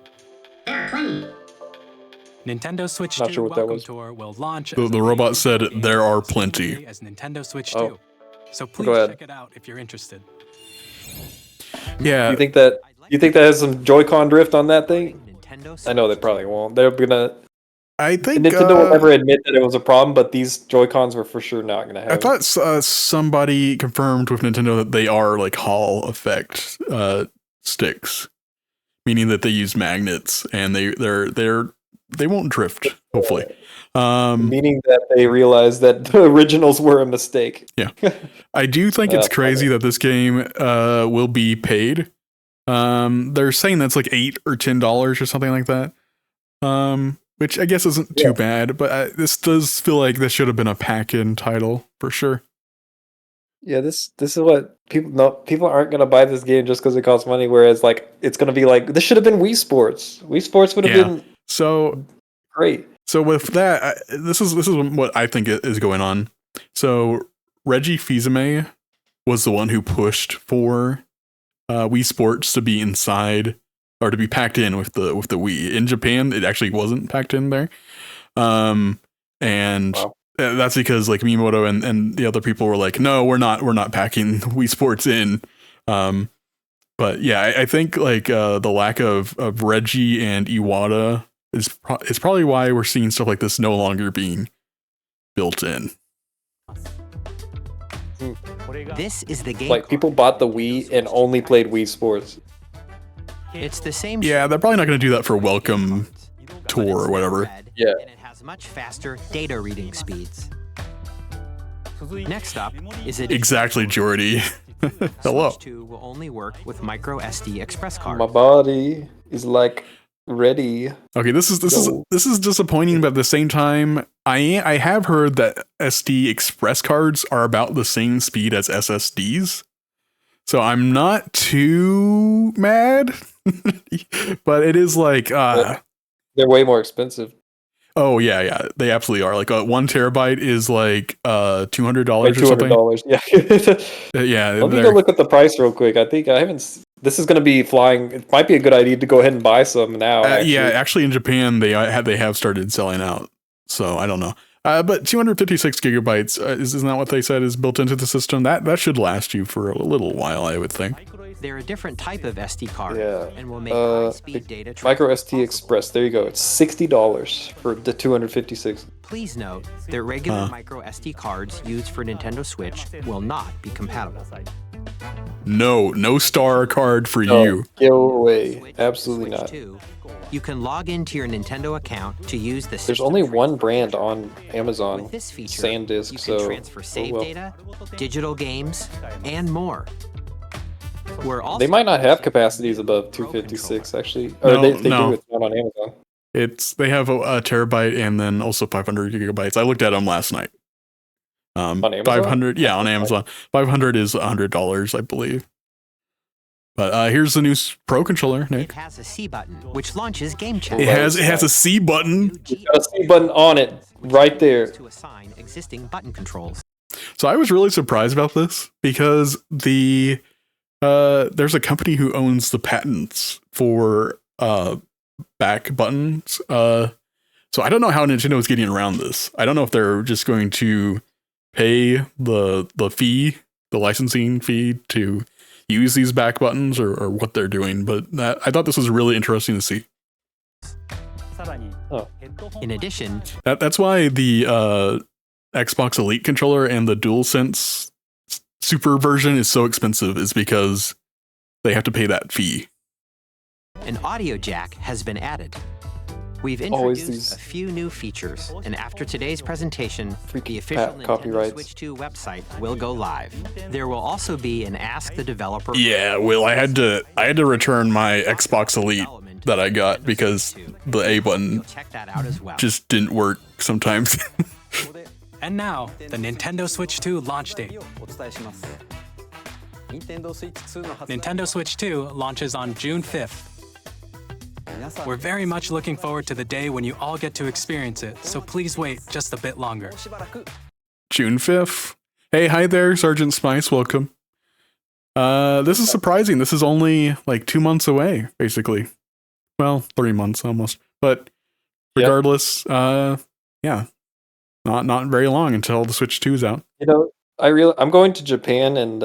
S3: Nintendo Switch 2
S2: Not sure what that
S3: Welcome
S2: was.
S3: Tour will launch
S1: The
S3: as a
S1: robot
S3: main
S1: said
S3: game
S1: there are
S3: on the same
S1: plenty.
S3: day as Nintendo Switch
S2: Oh.
S3: 2. So please
S2: Go ahead.
S3: check it out if you're interested.
S1: Yeah,
S2: You think that has some Joy-Con drift on that thing?
S4: Nintendo
S2: I know they probably won't. They're gonna.
S1: I think
S2: Nintendo will never admit that it was a problem, but these Joy-Cons were for sure not gonna have.
S1: I
S2: it.
S1: thought somebody confirmed with Nintendo that they are like Hall effect sticks, meaning that they use magnets and they won't drift. Hopefully,
S2: Meaning that they realized that the originals were a mistake.
S1: Yeah, I do think it's crazy that this game will be paid. They're saying that's like $8 or $10 or something like that. Which I guess isn't too bad, but this does feel like this should have been a pack-in title for sure.
S2: Yeah, this is what people aren't gonna buy this game just because it costs money. Whereas like it's gonna be like this should have been Wii Sports. Wii Sports would have been
S1: so
S2: great.
S1: So with that, this is what I think is going on. So Reggie Fils-Aimé was the one who pushed for Wii Sports to be inside or to be packed in with the Wii. In Japan, it actually wasn't packed in there, and that's because like Miyamoto and the other people were like, no, we're not packing Wii Sports in. But yeah, I think like the lack of Reggie and Iwata is probably why we're seeing stuff like this no longer being built in.
S4: This is the game.
S2: Like people bought the Wii and only played Wii Sports.
S4: It's the same.
S1: Yeah, they're probably not going to do that for Welcome Tour or whatever.
S2: Yeah.
S4: And it has much faster data reading speeds. Next up is it
S1: Exactly, Jordy. Hello.
S4: Switch 2 will only work with micro SD express card.
S2: My body is like ready.
S1: Okay, this is disappointing, but at the same time, I have heard that SD express cards are about the same speed as SSDs. So I'm not too mad But it is like
S2: They're way more expensive.
S1: oh yeah, they absolutely are. Like 1 terabyte is like $200
S2: Like
S1: or something.
S2: $200. Yeah.
S1: Yeah,
S2: Let me go look at the price real quick. I think I haven't. This is going to be flying. It might be a good idea to go ahead and buy some now.
S1: yeah, actually in Japan they have started selling out. So I don't know. But 256 gigabytes isn't that what they said is built into the system? That should last you for a little while, I would think.
S4: They're a different type of SD card
S2: Yeah.
S4: and will make high-speed data
S2: Micro SD Express. There you go. It's $60 for the 256.
S4: Please note that regular micro SD cards used for Nintendo Switch will not be compatible.
S1: No star card for
S2: No,
S1: you.
S2: Go away. Absolutely
S4: Switch
S2: not.
S4: 2, you can log into your Nintendo account to use the
S2: There's only one brand on Amazon,
S4: With this feature,
S2: SanDisk,
S4: you can
S2: so
S4: transfer save
S2: well.
S4: data, digital games, and more. We're also
S2: They might not have capacities above 256 actually, or
S1: No,
S2: they
S1: no.
S2: do. It's not on Amazon.
S1: They have a terabyte and then also 500 gigabytes. I looked at them last night.
S2: On Amazon?
S1: 500, yeah, on Amazon. 500 is $100, I believe. But here's the new Pro controller,
S4: It
S1: Nick.
S4: has a C button, which launches GameChat.
S1: It has a C button.
S2: It's got a C button on it right there.
S4: To assign existing button controls.
S1: So I was really surprised about this because there's a company who owns the patents for back buttons. So I don't know how Nintendo is getting around this. I don't know if they're just going to pay the fee, the licensing fee to use these back buttons or what they're doing, but I thought this was really interesting to see.
S4: In addition,
S1: That's why the Xbox Elite controller and the DualSense Super version is so expensive, is because they have to pay that fee.
S4: an audio jack has been added. We've
S2: Always
S4: introduced
S2: these
S4: a few new features, and after today's presentation, the official Nintendo
S2: copyrights.
S4: Switch 2 website will go live. There will also be an Ask the Developer.
S1: Yeah, Will, I had to return my Xbox Elite that I got because the A button
S4: Check that out as well.
S1: just didn't work sometimes.
S3: And now, the Nintendo Switch 2 launch date. Nintendo Switch 2 launches on June 5th. We're very much looking forward to the day when you all get to experience it, so please wait just a bit longer.
S1: June 5th. Hey, hi there, Sergeant Spice, welcome. This is surprising. This is only like 2 months away, basically. Well, 3 months almost. But regardless, yeah. Not very long until the Switch 2 is out.
S2: You know, I'm going to Japan, and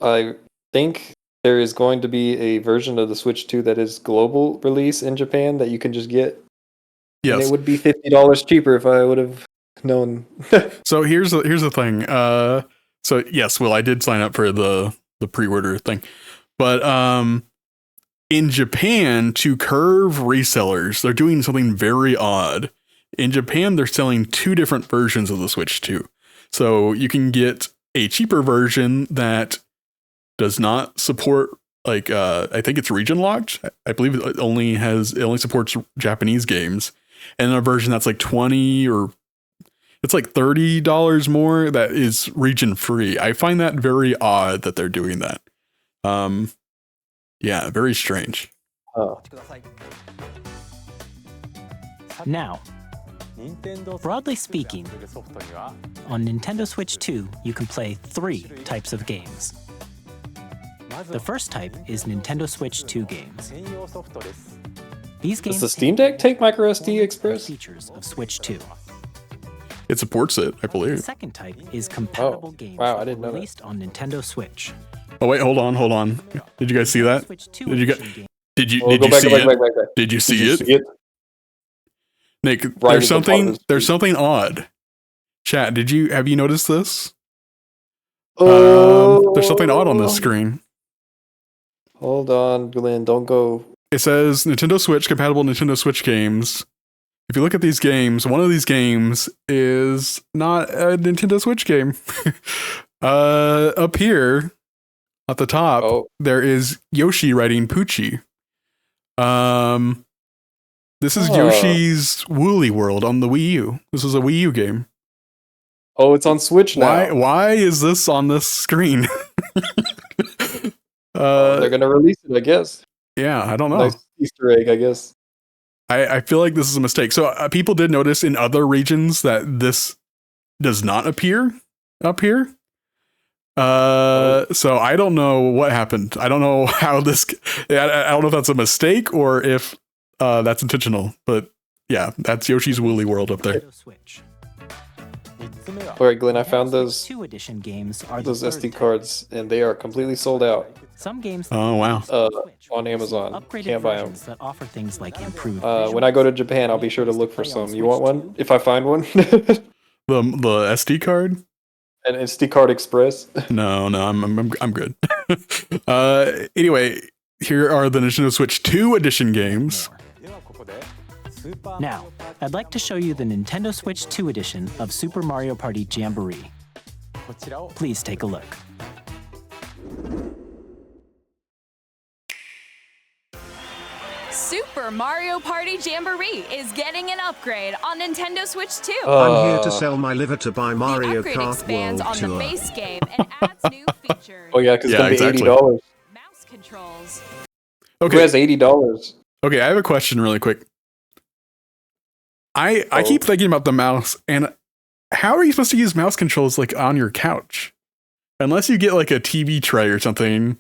S2: I think there is going to be a version of the Switch 2 that is global release in Japan that you can just get.
S1: Yes.
S2: And it would be $50 cheaper if I would have known.
S1: So here's the thing. So yes, Will, I did sign up for the pre-order thing. But in Japan, to curve resellers, they're doing something very odd. In Japan, they're selling 2 different versions of the Switch 2. So you can get a cheaper version that does not support, like, I think it's region locked. I believe it only supports Japanese games. And then a version that's like 20 or it's like $30 more that is region free. I find that very odd that they're doing that. Yeah, very strange.
S2: Oh.
S6: Now, broadly speaking, on Nintendo Switch 2, you can play 3 types of games. The first type is Nintendo Switch 2 games. These games
S2: Does the Steam Deck take micro SD Express?
S6: features of Switch 2.
S1: It supports it, I
S6: The
S1: believe.
S6: second type is compatible games
S2: wow, I
S6: that
S2: didn't
S6: were
S2: know that.
S6: released on Nintendo Switch.
S1: Oh wait, hold on. Did you guys see that?
S6: Switch 2
S1: Did you
S6: edition
S1: get?
S6: games
S1: Did you
S2: Oh,
S1: did
S2: go
S1: you
S2: back,
S1: see
S2: go back,
S1: it?
S2: back, back, back.
S1: Did you see
S2: Did you
S1: it?
S2: see it?
S1: Nick,
S2: Right
S1: there's
S2: at the bottom of the
S1: there's
S2: screen.
S1: something odd. Chat, have you noticed this?
S2: Oh,
S1: There's something odd on this screen.
S2: Hold on, Glenn. Don't go.
S1: It says Nintendo Switch compatible Nintendo Switch games. If you look at these games, one of these games is not a Nintendo Switch game. Up here at the top, there is Yoshi riding Poochie. This is Yoshi's Woolly World on the Wii U. This is a Wii U game.
S2: Oh, it's on Switch now.
S1: Why is this on this screen?
S2: They're gonna release it, I guess.
S1: Yeah, I don't know.
S2: Nice Easter egg, I guess.
S1: I feel like this is a mistake. So people did notice in other regions that this does not appear up here. So I don't know what happened. I don't know how this. I don't know if that's a mistake or if that's intentional. But yeah, that's Yoshi's Woolly World up there.
S6: Switch.
S2: All right, Glenn, I found those
S6: 2 edition games are
S2: those
S6: the
S2: SD cards, and they are completely sold out.
S6: Some games
S1: Oh wow.
S2: On Amazon.
S6: upgraded
S2: Can't buy them.
S6: versions that offer things like improved
S2: When I go to Japan, I'll be sure to look for some. You want one? If I find one?
S1: The SD card?
S2: An SD card express.
S1: No, I'm good. Anyway, here are the Nintendo Switch 2 edition games.
S6: Now, I'd like to show you the Nintendo Switch 2 edition of Super Mario Party Jamboree. Please take a look.
S8: Super Mario Party Jamboree is getting an upgrade on Nintendo Switch 2.
S10: I'm here to sell my liver to buy Mario
S8: the upgrade
S10: Kart
S8: expands
S10: World
S8: on the
S10: Tour.
S8: base game and adds new features.
S2: Oh yeah, because
S1: Yeah,
S2: it's gonna be
S1: exactly.
S2: $80.
S8: Mouse controls.
S2: Who
S1: Okay,
S2: has $80?
S1: okay, I have a question really quick. I keep thinking about the mouse, and how are you supposed to use mouse controls like on your couch? Unless you get like a TV tray or something.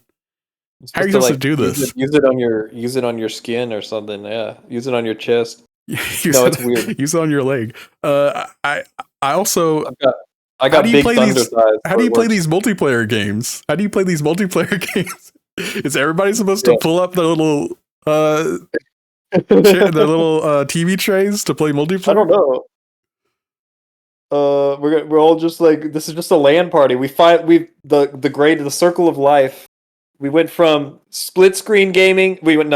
S1: How are you supposed to do this?
S2: Use it on your skin or something. Yeah, use it on your chest.
S1: It's
S2: weird.
S1: Use it on your leg. I also.
S2: I got big thunder
S1: these?
S2: thighs.
S1: How do you play these multiplayer games? How do you play these multiplayer games? Is everybody supposed to pull up the little TV trays to play multiplayer?
S2: I don't know. We're all just like, this is just a LAN party. The circle of life. We went from split screen gaming. We went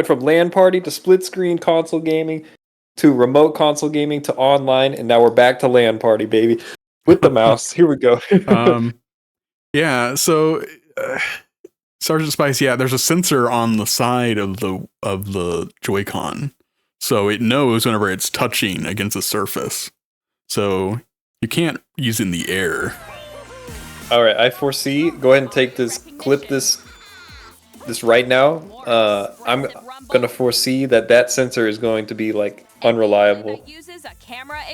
S2: from LAN party to split screen console gaming to remote console gaming to online, and now we're back to LAN party, baby, with the mouse. Here we go.
S1: Yeah. So, Sergeant Spice. Yeah, there's a sensor on the side of the Joy-Con, so it knows whenever it's touching against a surface. So you can't use it in the air.
S2: All right, I foresee. Go ahead and take this. Clip this right now. I'm gonna foresee that sensor is going to be like unreliable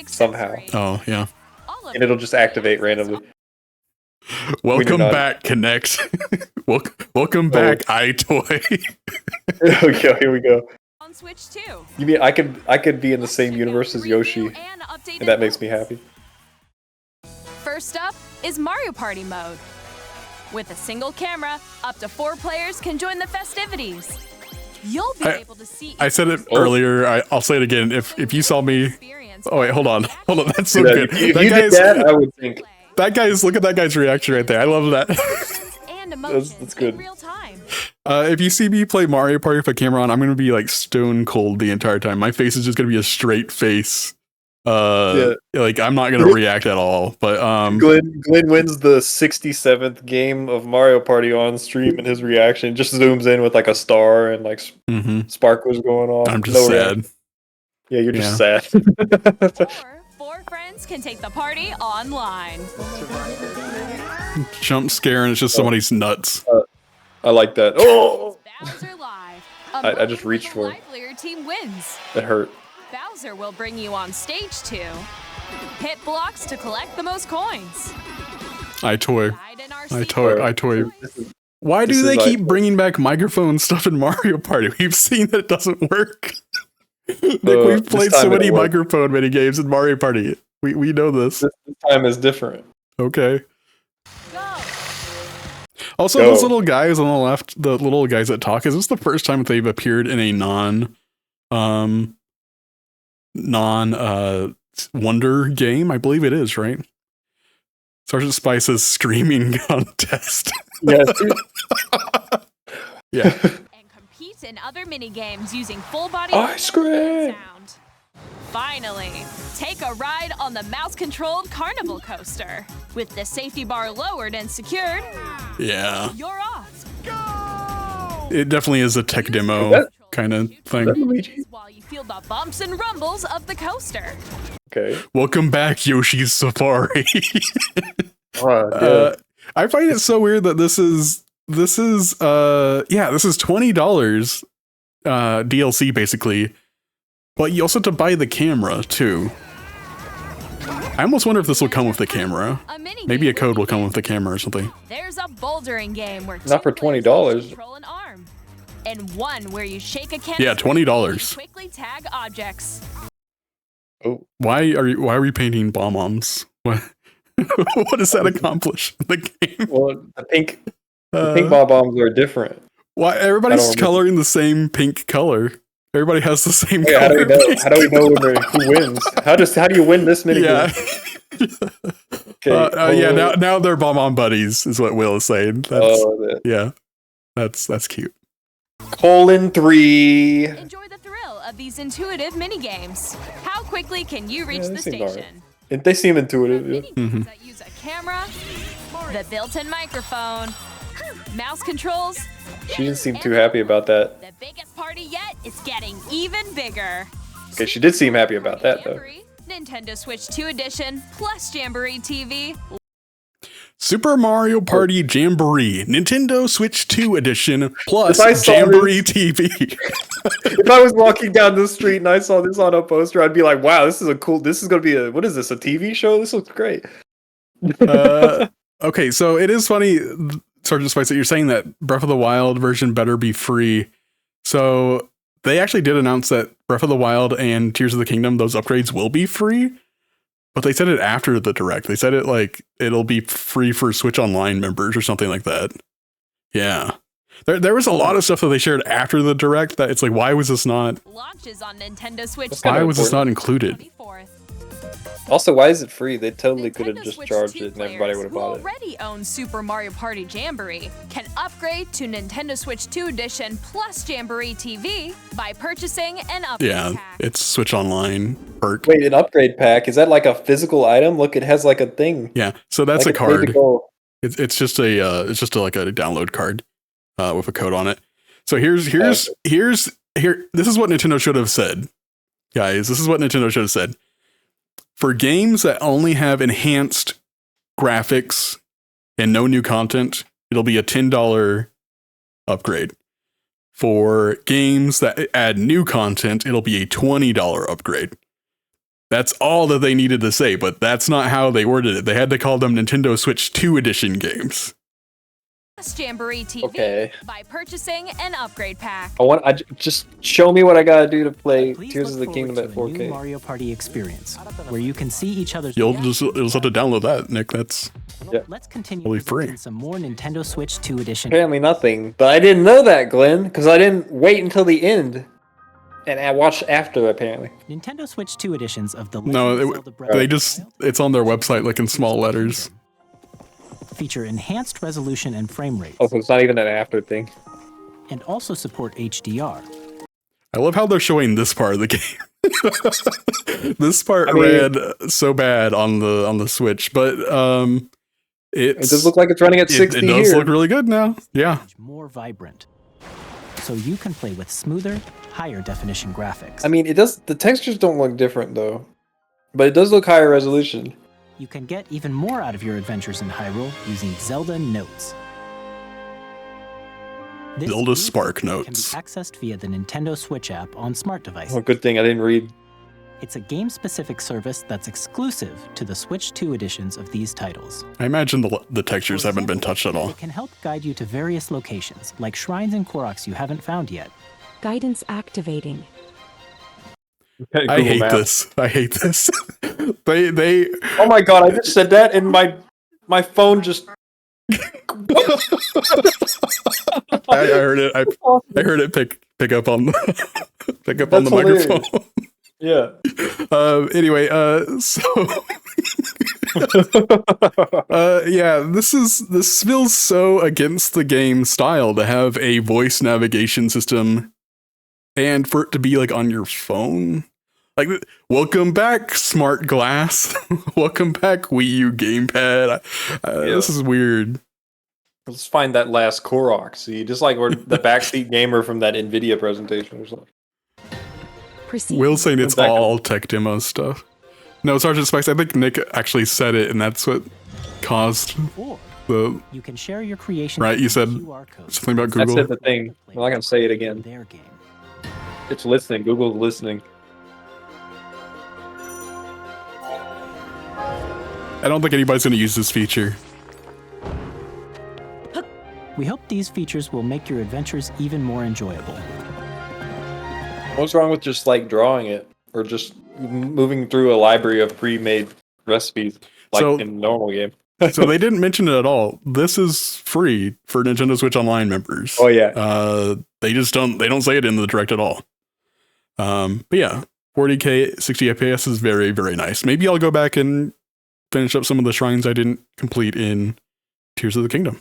S2: somehow,
S1: Oh yeah.
S2: and it'll just activate randomly.
S1: Welcome back, Connect. Welcome back, iToy.
S2: Okay, here we go.
S8: On Switch 2.
S2: You mean I could be in the same universe as Yoshi, and that makes me happy.
S8: First up is Mario Party mode. With a single camera, up to 4 players can join the festivities. You'll be able to see.
S1: I said it earlier. I'll say it again. If you saw me. Oh wait, hold on. That's so good.
S2: If you did that, I would think.
S1: Look at that guy's reaction right there. I love that.
S8: And emotions
S2: That's good.
S8: in real time.
S1: If you see me play Mario Party with a camera on, I'm gonna be like stone cold the entire time. My face is just gonna be a straight face. Like I'm not gonna react at all. But
S2: Glenn wins the 67th game of Mario Party on stream, and his reaction just zooms in with like a star and like sparklers going on.
S1: I'm just sad.
S2: Yeah, you're just sad.
S8: Or 4 friends can take the party online.
S1: Jump scare, and it's just somebody's nuts.
S2: I like that. Oh,
S8: Bowser Live.
S2: I just reached for it.
S8: Livelier team wins.
S2: That hurt.
S8: Bowser will bring you on stage 2. Hit blocks to collect the most coins.
S1: iToy.
S8: Hide in our
S1: iToy. Why do they keep bringing back microphone stuff in Mario Party? We've seen that it doesn't work. We've played so many microphone mini games in Mario Party. We know this.
S2: This time is different.
S1: Okay.
S8: Go.
S1: Also, those little guys on the left, the little guys that talk, is this the first time that they've appeared in a non Wonder game? I believe it is, right? Sergeant Spice's screaming contest.
S2: Yes.
S1: Yeah.
S8: And compete in other mini games using full body
S2: scream.
S8: sound. Finally, take a ride on the mouse-controlled carnival coaster. With the safety bar lowered and secured,
S1: Yeah.
S8: you're off.
S1: It definitely is a tech demo kind of thing.
S8: While you feel the bumps and rumbles of the coaster.
S2: Okay.
S1: Welcome back, Yoshi's Safari.
S2: Yeah.
S1: I find it so weird that this is this is $20 DLC basically, but you also have to buy the camera too. I almost wonder if this will come with the camera. Maybe a code will come with the camera or something.
S8: There's a bouldering game where
S2: Not for $20.
S8: control an arm, and one where you shake a can.
S1: Yeah, $20.
S8: Quickly tag objects.
S2: Oh,
S1: Why are we painting bomb-oms? What what does that accomplish in the game?
S2: well, the pink bob-ombs are different.
S1: Why everybody's coloring the same pink color? Everybody has the same
S2: Wait,
S1: color.
S2: How do we know who wins? How do you win this mini
S1: Yeah.
S2: game? Okay.
S1: Yeah. Now they're bomb-on buddies, is what Will is saying. Yeah, that's cute.
S2: :3.
S8: Enjoy the thrill of these intuitive mini games. How quickly can you reach the station?
S2: They seem intuitive. Yeah.
S8: Mini-games that use a camera, the built-in microphone, mouse controls.
S2: She didn't seem too happy about that.
S8: The biggest party yet is getting even bigger.
S2: Okay, she did seem happy about that though.
S8: Jamboree, Nintendo Switch 2 Edition plus Jamboree TV.
S1: Super Mario Party Jamboree, Nintendo Switch 2 Edition plus
S2: If I saw
S1: Jamboree TV.
S2: If I was walking down the street and I saw this on a poster, I'd be like, "Wow, this is gonna be a what is this? A TV show? This looks great."
S1: Okay, so it is funny, Sergeant Spice, that you're saying that Breath of the Wild version better be free. So they actually did announce that Breath of the Wild and Tears of the Kingdom, those upgrades will be free. But they said it after the Direct. They said it'll be free for Switch Online members or something like that. Yeah. There was a lot of stuff that they shared after the Direct that it's like, why was this not?
S8: Launches on Nintendo Switch.
S1: Why was this not included?
S2: Also, why is it free? They totally could have
S8: Nintendo
S2: just
S8: Switch
S2: charged
S8: 2
S2: it and everybody would have
S8: who
S2: bought it.
S8: already own Super Mario Party Jamboree can upgrade to Nintendo Switch 2 Edition plus Jamboree TV by purchasing an upgrade pack.
S1: It's Switch Online perk.
S2: Wait, an upgrade pack? Is that like a physical item? Look, it has like a thing.
S1: Yeah, so that's
S2: like
S1: a card.
S2: go.
S1: It's just like a download card with a code on it. So here's this is what Nintendo should have said, guys. This is what Nintendo should have said. For games that only have enhanced graphics and no new content, it'll be a $10 upgrade. For games that add new content, it'll be a $20 upgrade. That's all that they needed to say, but that's not how they worded it. They had to call them Nintendo Switch 2 Edition games.
S8: Jamboree TV by purchasing an upgrade pack.
S2: Just show me what I gotta do to play
S6: Please
S2: Tears of the
S6: look
S2: Kingdom
S6: forward
S2: at
S6: to a new
S2: 4K.
S6: Mario Party experience, where you can see each other's.
S1: You'll just have to download that, Nick. That's
S6: Let's continue
S1: totally
S6: with
S1: free.
S6: some more Nintendo Switch 2 Edition.
S2: Apparently nothing, but I didn't know that, Glenn, because I didn't wait until the end, and I watched after. Apparently,
S6: Nintendo Switch 2 editions of the Legend of Zelda Breath
S1: they
S6: of the
S1: just
S6: Wild
S1: it's on their website like in small letters.
S6: feature enhanced resolution and frame rates,
S2: also it's not even an after thing.
S6: and also support HDR.
S1: I love how they're showing this part of the game. This part ran so bad on the Switch, but it
S2: does look like it's running at 60
S1: It does
S2: here.
S1: look really good now. Yeah.
S6: More vibrant, so you can play with smoother, higher definition graphics.
S2: I mean, it does. The textures don't look different though, but it does look higher resolution.
S6: You can get even more out of your adventures in Hyrule using Zelda Notes. This
S1: Zelda
S6: new
S1: Spark
S6: feature
S1: Notes.
S6: can be accessed via the Nintendo Switch app on smart devices.
S2: Oh, good thing I didn't read.
S6: It's a game-specific service that's exclusive to the Switch 2 editions of these titles.
S1: I imagine the textures haven't been touched at all.
S6: It can help guide you to various locations, like shrines and Koroks you haven't found yet.
S11: Guidance activating.
S1: I hate this. I hate this. They.
S2: Oh my god! I just said that, and my phone just.
S1: I heard it. I heard it pick up on pick up on the
S2: hilarious.
S1: microphone.
S2: Yeah.
S1: Anyway, yeah, this feels so against the game style to have a voice navigation system and for it to be like on your phone. Like, welcome back, Smart Glass. Welcome back, Wii U gamepad. This is weird.
S2: Let's find that last Korok. See, just like we're the backseat gamer from that NVIDIA presentation or something.
S1: Will's saying it's all tech demo stuff. No, Sergeant Spice, I think Nick actually said it, and that's what caused The
S6: You can share your creation.
S1: right, you said
S6: QR code.
S1: something about
S2: That's
S1: Google.
S2: it, the thing. I'm not gonna say it again.
S6: Their game.
S2: It's listening. Google's listening.
S1: I don't think anybody's going to use this feature.
S6: We hope these features will make your adventures even more enjoyable.
S2: What's wrong with just like drawing it or just moving through a library of pre-made recipes like
S1: So-
S2: in a normal game?
S1: So they didn't mention it at all. This is free for Nintendo Switch Online members.
S2: Oh yeah.
S1: They don't say it in the direct at all. But yeah, 40K 60 FPS is very, very nice. Maybe I'll go back and finish up some of the shrines I didn't complete in Tears of the Kingdom.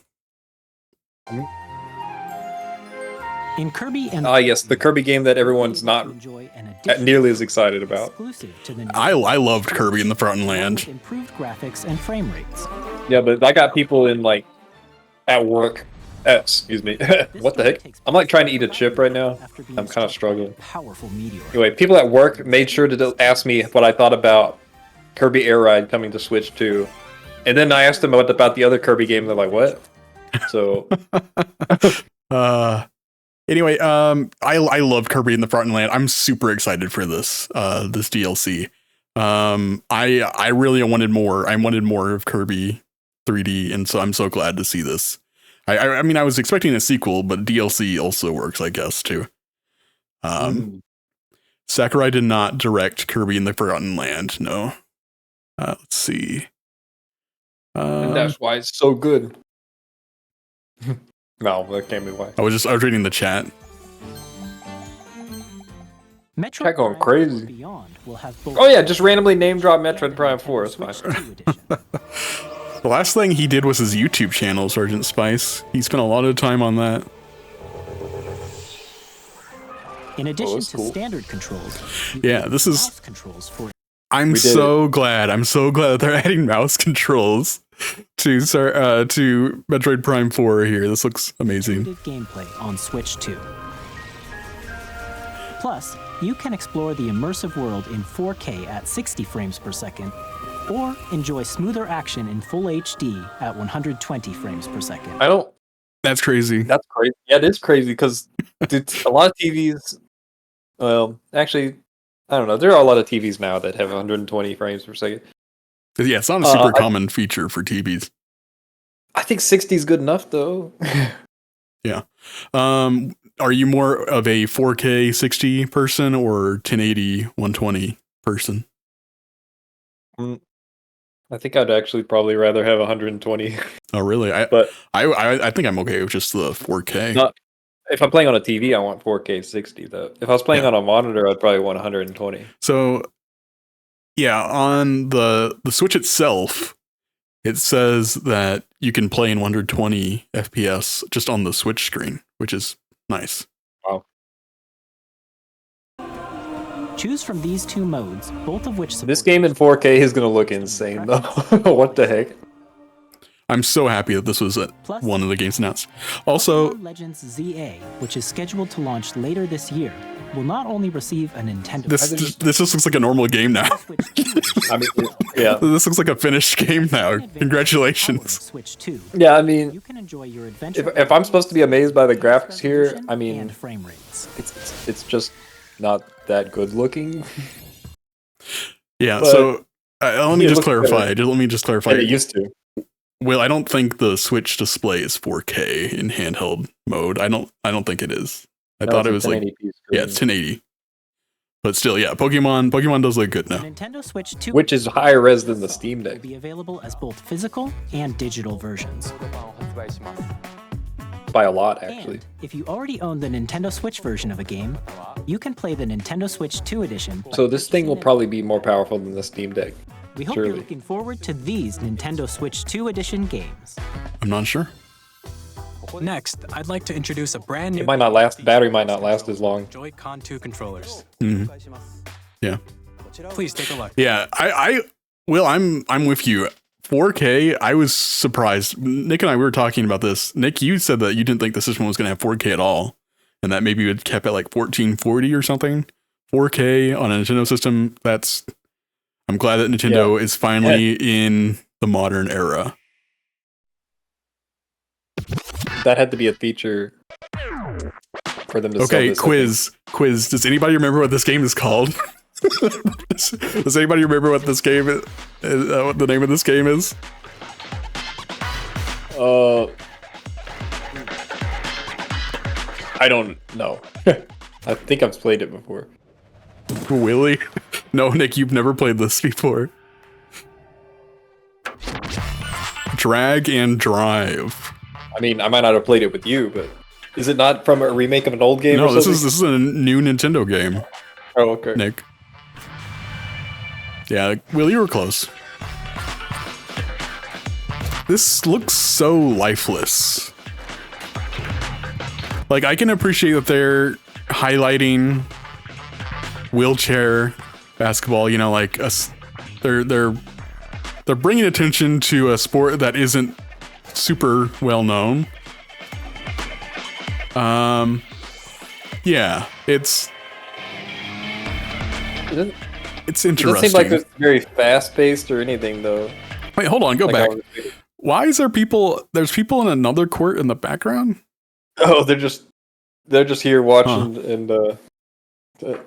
S6: In Kirby and
S2: Yes, the Kirby game that everyone's not
S6: enjoy an additional
S2: nearly as excited about.
S6: exclusive to the
S1: I loved Kirby in the Forgotten Land.
S6: with improved graphics and frame rates.
S2: Yeah, but I got people in like at work. Excuse me. What the heck? I'm like trying to eat a chip right now.
S6: After being
S2: I'm kind of
S6: struck by a
S2: struggling.
S6: Powerful meteor.
S2: Anyway, people at work made sure to ask me what I thought about Kirby Air Ride coming to Switch 2. And then I asked them what about the other Kirby game. They're like, what? So
S1: Anyway, I love Kirby in the Forgotten Land. I'm super excited for this this DLC. I really wanted more. I wanted more of Kirby 3D, and so I'm so glad to see this. I mean, I was expecting a sequel, but DLC also works, I guess, too. Sakurai did not direct Kirby in the Forgotten Land. No. Let's see.
S2: and that's why it's so good. No, that can't be why.
S1: I was reading the chat.
S6: Metroid
S2: Chat going
S6: Prime
S2: crazy.
S6: Beyond will have both
S2: Oh yeah, just randomly name drop Metroid Prime 4. It's fine.
S6: Switch 2 edition.
S1: The last thing he did was his YouTube channel, Sergeant Spice. He spent a lot of time on that.
S6: In addition
S2: that's
S6: to
S2: cool.
S6: standard controls, you
S1: Yeah,
S6: can
S1: this
S6: use
S1: is-
S6: mouse controls for
S1: I'm
S2: We did
S1: so glad. I'm so glad that they're adding mouse controls to Metroid Prime 4 here. This looks amazing.
S6: intuitive gameplay on Switch 2. Plus, you can explore the immersive world in 4K at 60 frames per second, or enjoy smoother action in full HD at 120 frames per second.
S2: I don't.
S1: That's crazy.
S2: That's crazy. Yeah, it is crazy because a lot of TVs. Well, actually, I don't know. There are a lot of TVs now that have 120 frames per second.
S1: Yeah, it's not a super common feature for TVs.
S2: I think 60 is good enough, though.
S1: Yeah. Are you more of a 4K 60 person or 1080 120 person?
S2: I think I'd actually probably rather have 120.
S1: Oh, really?
S2: But
S1: I think I'm okay with just the 4K.
S2: not if I'm playing on a TV, I want 4K 60 though. If I was playing
S1: Yeah.
S2: on a monitor, I'd probably want 120.
S1: So, yeah, on the Switch itself, it says that you can play in 120 FPS just on the Switch screen, which is nice.
S2: Wow.
S6: Choose from these two modes, both of which support
S2: This game in 4K is gonna look insane though. What the heck?
S1: I'm so happy that this was
S6: Plus,
S1: one of the games announced. Also,
S6: Pokemon Legends ZA, which is scheduled to launch later this year, will not only receive a Nintendo
S1: this just looks like a normal game now.
S6: Switch 2 edition,
S2: I mean, yeah,
S1: This looks like a finished game now.
S6: advantage power
S1: Congratulations.
S6: of Switch 2.
S2: yeah. I mean,
S6: You can enjoy your adventure.
S2: if I'm supposed to be amazed by the graphics here, I mean,
S6: and frame rates.
S2: it's just not that good looking.
S1: Yeah,
S2: But
S1: so let me
S2: it
S1: just
S2: looks
S1: clarify. Let me just clarify.
S2: It used to.
S1: Well, I don't think the Switch display is 4K in handheld mode. I don't think it is. I
S2: No,
S1: thought
S2: it's
S1: it
S2: a
S1: was like
S2: 1080p screen,
S1: yeah, it's 1080. But still, yeah, Pokemon does look good
S6: The
S1: now.
S6: Nintendo Switch 2
S2: which is higher res than the Steam
S6: will
S2: Deck.
S6: be available as both physical and digital versions.
S2: By a lot, actually.
S6: And if you already own the Nintendo Switch version of a game, you can play the Nintendo Switch 2 edition. by
S2: So this thing will
S6: purchasing
S2: probably be more powerful than the Steam Deck.
S6: it. We hope
S2: surely.
S6: you're looking forward to these Nintendo Switch 2 edition games.
S1: I'm not sure.
S3: Next, I'd like to introduce a brand new.
S2: It might not last. Battery might not last as long.
S3: Joy-Con 2 controllers.
S1: Mhm. Yeah.
S3: Please take a look.
S1: Yeah, I'm with you. 4K, I was surprised. Nick and I, we were talking about this. Nick, you said that you didn't think the system was going to have 4K at all, and that maybe it would kept at like 1440 or something. 4K on a Nintendo system, I'm glad that Nintendo is finally in the modern era.
S2: that had to be a feature for them to sell
S1: Okay,
S2: this,
S1: quiz. Does anybody remember what this game is called? Does anybody remember what this game is? What the name of this game is?
S2: I don't know. I think I've played it before.
S1: Willie? No, Nick, you've never played this before. Drag and Drive.
S2: I mean, I might not have played it with you, but is it not from a remake of an old game?
S1: No,
S2: or
S1: this
S2: something?
S1: is a new Nintendo game.
S2: Oh, okay.
S1: Nick. Yeah, Will, you were close. This looks so lifeless. Like, I can appreciate that they're highlighting wheelchair basketball, you know, like they're bringing attention to a sport that isn't super well known. Yeah, it's interesting.
S2: It doesn't seem like it's very fast paced or anything, though.
S1: Wait, hold on, go back. Why is there people? There's people in another court in the background.
S2: Oh, they're just here watching and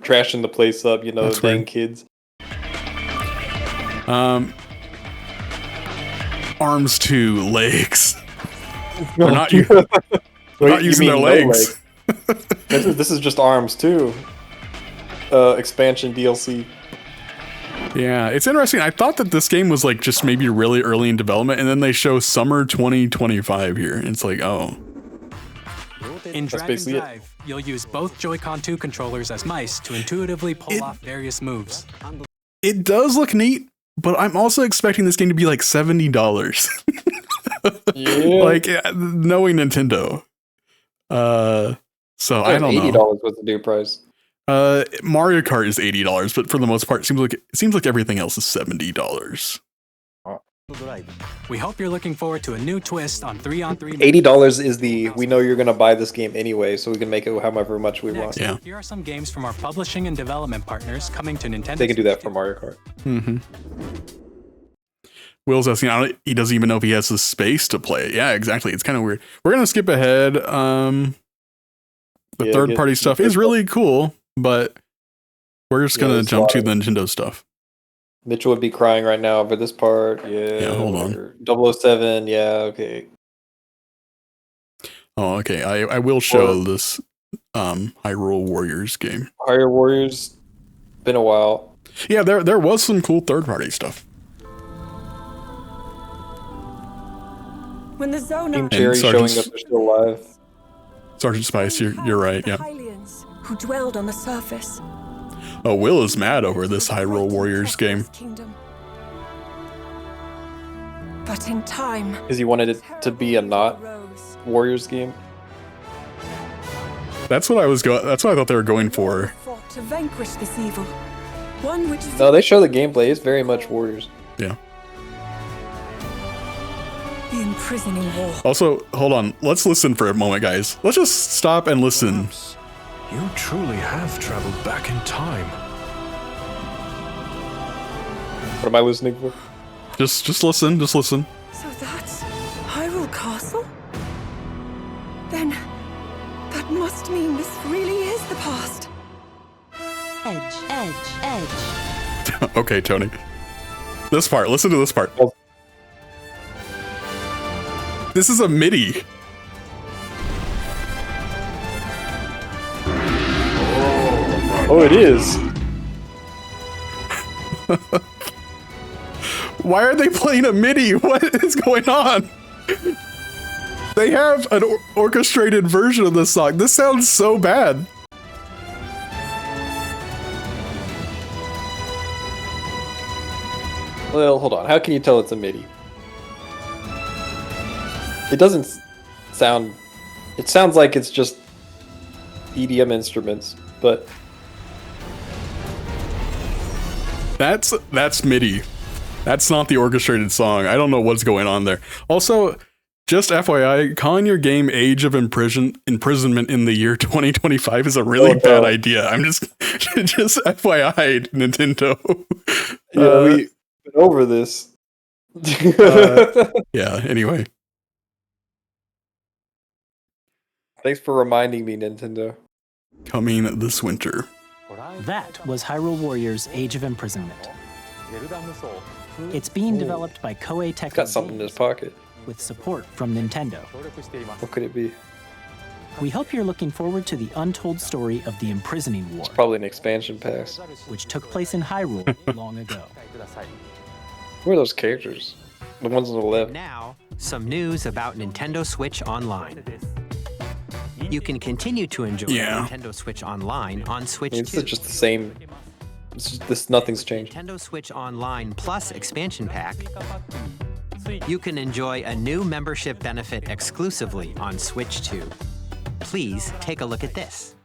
S2: trashing the place up. You know,
S1: That's
S2: dang
S1: weird.
S2: kids.
S1: Arms to legs. They're not, they're not using their legs.
S2: This is just arms too. Expansion DLC.
S1: Yeah, it's interesting. I thought that this game was like just maybe really early in development, and then they show summer 2025 here. And it's like, oh.
S3: In Drag and Drive, you'll use both Joy-Con 2 controllers as mice to intuitively pull off various moves.
S1: It does look neat, but I'm also expecting this game to be like $70.
S2: Yeah.
S1: Like, knowing Nintendo. So I don't know.
S2: $80 was the new price.
S1: Mario Kart is $80, but for the most part, it seems like everything else is $70.
S3: We hope you're looking forward to a new twist on 3-on-3.
S2: $80 is we know you're gonna buy this game anyway, so we can make it however much we want.
S3: Yeah. Here are some games from our publishing and development partners coming to Nintendo.
S2: They can do that for Mario Kart.
S1: Mm-hmm. Will's asking, he doesn't even know if he has the space to play it. Yeah, exactly. It's kind of weird. We're gonna skip ahead. The third-party stuff is really cool, but we're just gonna jump to the Nintendo stuff.
S2: Mitchell would be crying right now over this part. Yeah,
S1: hold on.
S2: 007, yeah, okay.
S1: Oh, okay. I will show this Hyrule Warriors game.
S2: Hyrule Warriors, been a while.
S1: Yeah, there was some cool third-party stuff.
S11: When the zone
S2: Team Cherry showing up, they're still alive.
S1: Sergeant Spice, you're right, yeah.
S11: Who dwelled on the surface.
S1: Oh, Will is mad over this Hyrule Warriors game.
S11: But in time,
S2: Because he wanted it to be a not Warriors game.
S1: That's what I thought they were going for.
S11: fought to vanquish this evil. One which
S2: No, they show the gameplay. It's very much Warriors.
S1: Yeah.
S11: the imprisoning war.
S1: Also, hold on. Let's listen for a moment, guys. Let's just stop and listen.
S12: You truly have traveled back in time.
S2: What am I listening for?
S1: Just listen. Just listen.
S11: So that's Hyrule Castle? Then that must mean this really is the past.
S9: Edge.
S1: Okay, Tony. This part. Listen to this part. This is a MIDI.
S2: Oh, it is.
S1: Why are they playing a MIDI? What is going on? They have an orchestrated version of this song. This sounds so bad.
S2: Well, hold on. How can you tell it's a MIDI? It doesn't sound... It sounds like it's just EDM instruments, but...
S1: That's MIDI. That's not the orchestrated song. I don't know what's going on there. Also, just FYI, calling your game Age of Imprisonment in the year 2025 is a really bad idea. I'm just FYI, Nintendo.
S2: Yeah, we've been over this.
S1: Yeah, anyway.
S2: Thanks for reminding me, Nintendo.
S1: Coming this winter.
S6: That was Hyrule Warriors Age of Imprisonment. It's being developed by Koei Tecmo
S2: Got something in his pocket.
S6: with support from Nintendo.
S2: What could it be?
S6: We hope you're looking forward to the untold story of the Imprisoning War,
S2: It's probably an expansion pass.
S6: which took place in Hyrule long ago.
S2: Who are those characters? The ones on the left.
S4: Now, some news about Nintendo Switch Online. You can continue to enjoy Nintendo Switch Online on Switch 2.
S2: This is just the same. Nothing's changed.
S4: Nintendo Switch Online Plus expansion pack. You can enjoy a new membership benefit exclusively on Switch 2. Please take a look at this.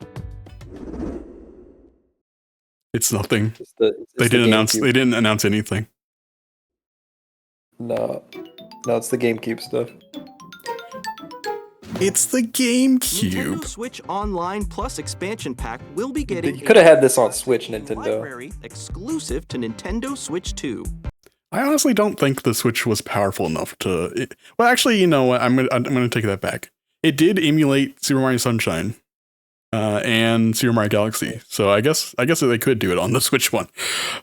S1: It's nothing.
S2: It's
S1: They didn't announce anything.
S2: No, it's the GameCube stuff.
S1: It's the GameCube.
S5: Nintendo Switch Online Plus expansion pack will be getting.
S2: You could have had this on Switch, Nintendo.
S5: Library exclusive to Nintendo Switch 2.
S1: I honestly don't think the Switch was powerful enough to. Well, actually, you know what? I'm gonna take that back. It did emulate Super Mario Sunshine and Super Mario Galaxy, so I guess they could do it on the Switch one.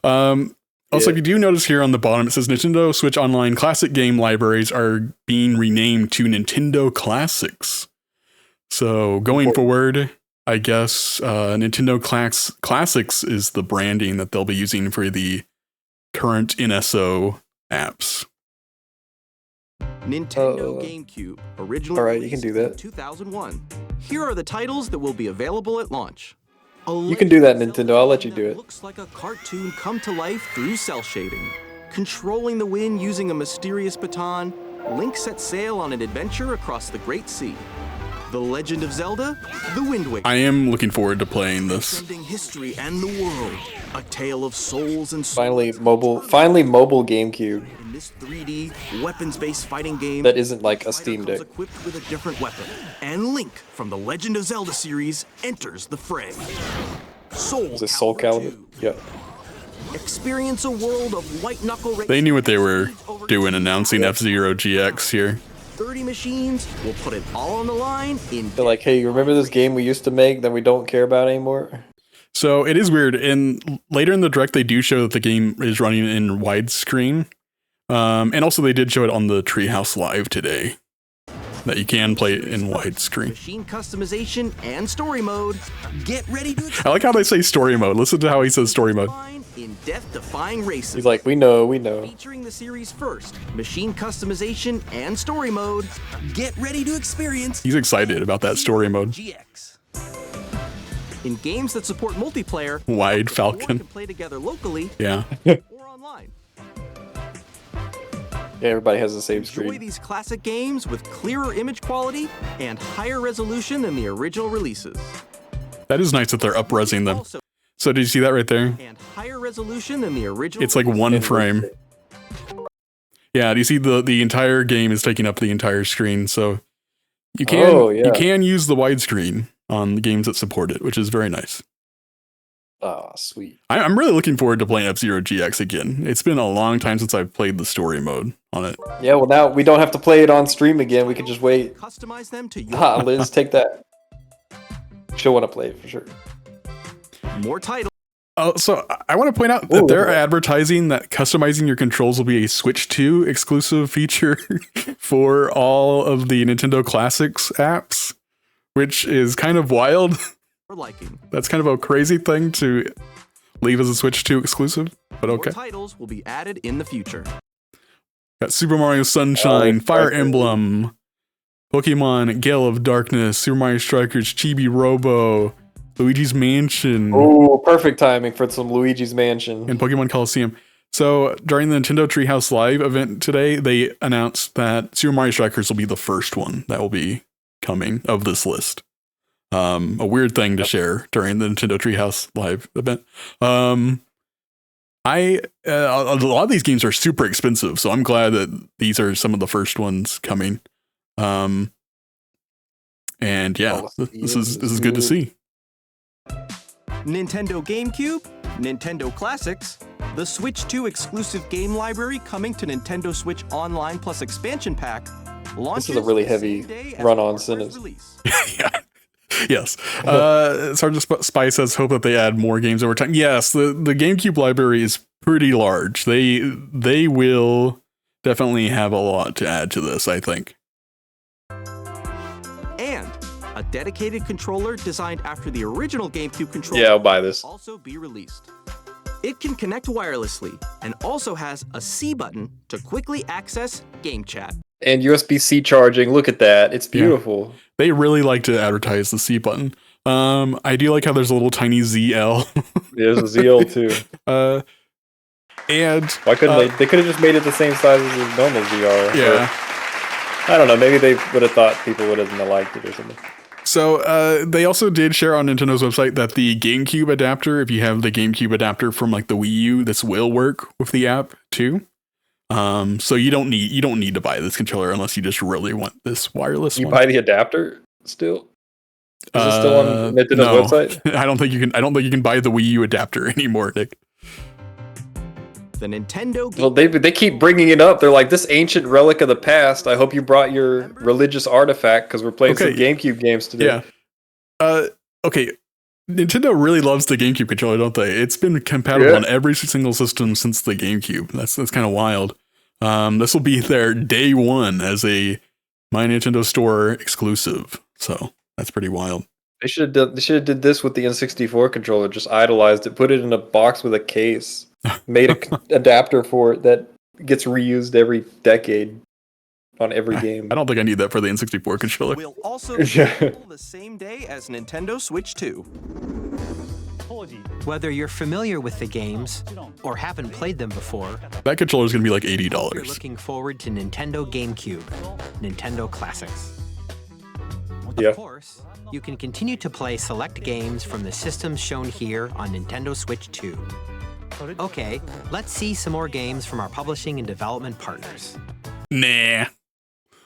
S1: Also, if you do notice here on the bottom, it says Nintendo Switch Online Classic game libraries are being renamed to Nintendo Classics. So going forward, I guess Nintendo Classics is the branding that they'll be using for the current NSO apps.
S5: Nintendo GameCube, originally
S2: Alright, you can do that.
S5: in 2001. Here are the titles that will be available at launch.
S2: You can do that, Nintendo. I'll let you do it.
S5: Looks like a cartoon come to life through cell shading. Controlling the wind using a mysterious baton, Link sets sail on an adventure across the Great Sea. The Legend of Zelda, The Wind Waker.
S1: I am looking forward to playing this.
S5: Transcending history and the world. A tale of souls and
S2: Finally, mobile GameCube.
S5: In this 3D weapons-based fighting game
S2: That isn't like a Steam Deck.
S5: equipped with a different weapon. And Link from the Legend of Zelda series enters the fray.
S2: Is this Soul Calibur? Yeah.
S5: Experience a world of white knuckle racing.
S1: They knew what they were doing announcing F-Zero GX here.
S5: 30 machines will put it all on the line in.
S2: They're like, hey, remember this game we used to make that we don't care about anymore?
S1: So it is weird. And later in the direct, they do show that the game is running in widescreen. And also they did show it on the Treehouse Live today, that you can play it in widescreen.
S5: Machine customization and story mode. Get ready to
S1: I like how they say story mode. Listen to how he says story mode.
S5: in death-defying races.
S2: He's like, we know.
S5: Featuring the series first, machine customization and story mode. Get ready to experience.
S1: He's excited about that story mode.
S5: GX. In games that support multiplayer,
S1: Wide
S5: or
S1: Falcon.
S5: can play together locally
S1: Yeah.
S5: or online.
S2: Yeah, everybody has the same
S5: Enjoy
S2: screen.
S5: these classic games with clearer image quality and higher resolution than the original releases.
S1: That is nice that they're up-resing them. So did you see that right there?
S5: And higher resolution than the original.
S1: It's like one frame. Yeah, do you see the entire game is taking up the entire screen, so you can use the widescreen on the games that support it, which is very nice.
S2: Oh, sweet.
S1: I'm really looking forward to playing F-Zero GX again. It's been a long time since I've played the story mode on it.
S2: Yeah, well now we don't have to play it on stream again. We can just wait.
S5: Customize them to your
S2: Ha, Liz, take that. She'll want to play it for sure.
S5: more titles.
S1: Oh, so I want to point out that they're advertising that customizing your controls will be a Switch 2 exclusive feature for all of the Nintendo Classics apps, which is kind of wild.
S5: Liking.
S1: That's kind of a crazy thing to leave as a Switch 2 exclusive, but okay.
S5: More titles will be added in the future.
S1: Got Super Mario Sunshine, Fire Emblem, Pokemon Gale of Darkness, Super Mario Strikers, Chibi Robo, Luigi's Mansion.
S2: Oh, perfect timing for some Luigi's Mansion.
S1: And Pokemon Coliseum. So during the Nintendo Treehouse Live event today, they announced that Super Mario Strikers will be the first one that will be coming of this list. A weird thing to share during the Nintendo Treehouse Live event. A lot of these games are super expensive, so I'm glad that these are some of the first ones coming. And yeah, this is good to see.
S5: Nintendo GameCube, Nintendo Classics, the Switch 2 exclusive game library coming to Nintendo Switch Online Plus expansion pack.
S2: This is a really heavy run-on sentence.
S1: Yeah. Yes. Sergeant Spice says hope that they add more games over time. Yes, the GameCube library is pretty large. They will definitely have a lot to add to this, I think.
S5: And a dedicated controller designed after the original GameCube controller.
S2: Yeah, I'll buy this.
S5: Will also be released. It can connect wirelessly and also has a C button to quickly access GameChat.
S2: And USB-C charging. Look at that. It's beautiful.
S1: Yeah. They really like to advertise the C button. I do like how there's a little tiny ZL.
S2: There's a ZL too.
S1: And
S2: why couldn't they could have just made it the same size as a normal VR.
S1: Yeah.
S2: I don't know. Maybe they would have thought people would have liked it or something.
S1: So they also did share on Nintendo's website that the GameCube adapter, if you have the GameCube adapter from like the Wii U, this will work with the app too. So you don't need to buy this controller unless you just really want this wireless one.
S2: You buy the adapter still? Is it still on Nintendo's website?
S1: I don't think you can buy the Wii U adapter anymore, Nick.
S5: The Nintendo.
S2: Well, they keep bringing it up. They're like, this ancient relic of the past. I hope you brought your religious artifact because we're playing some GameCube games today.
S1: Yeah. Okay. Nintendo really loves the GameCube controller, don't they? It's been compatible on every single system since the GameCube. That's kind of wild. This will be their day one as a My Nintendo Store exclusive. So that's pretty wild.
S2: They should have did this with the N64 controller. Just idolized it, put it in a box with a case, made an adapter for it that gets reused every decade on every game.
S1: I don't think I need that for the N64 controller.
S5: Will also be available the same day as Nintendo Switch 2.
S4: Whether you're familiar with the games or haven't played them before,
S1: that controller is going to be like $80.
S4: You're looking forward to Nintendo GameCube, Nintendo Classics. Of course, you can continue to play select games from the systems shown here on Nintendo Switch 2. Okay, let's see some more games from our publishing and development partners.
S1: Nah,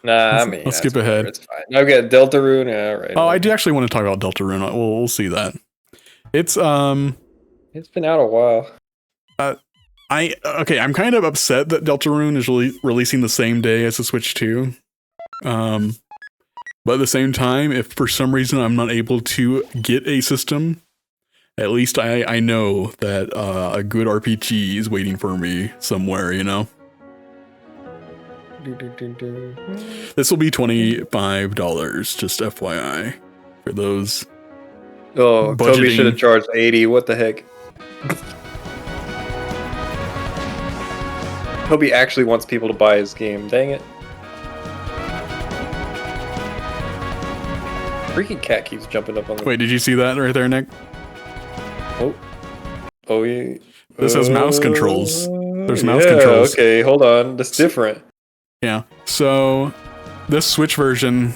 S2: I'll
S1: skip ahead.
S2: It's fine. Okay, Deltarune. All right.
S1: Oh, I do actually want to talk about Deltarune. We'll see that. It's
S2: been out a while.
S1: I'm kind of upset that Deltarune is releasing the same day as the Switch 2. But at the same time, if for some reason I'm not able to get a system, at least I know that a good RPG is waiting for me somewhere, you know? This will be $25, just FYI, for those.
S2: Oh, Toby should have charged $80. What the heck? Toby actually wants people to buy his game. Dang it. Freaking cat keeps jumping up on the...
S1: Wait, did you see that right there, Nick?
S2: Oh yeah.
S1: This has mouse controls. There's mouse controls.
S2: Okay, hold on. That's different.
S1: Yeah. So this Switch version,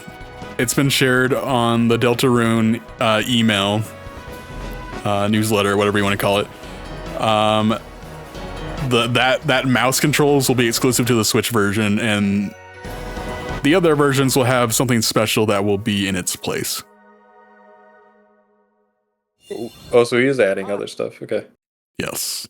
S1: it's been shared on the Deltarune email newsletter, whatever you want to call it. That mouse controls will be exclusive to the Switch version, and the other versions will have something special that will be in its place.
S2: Oh, so he is adding other stuff. Okay.
S1: Yes.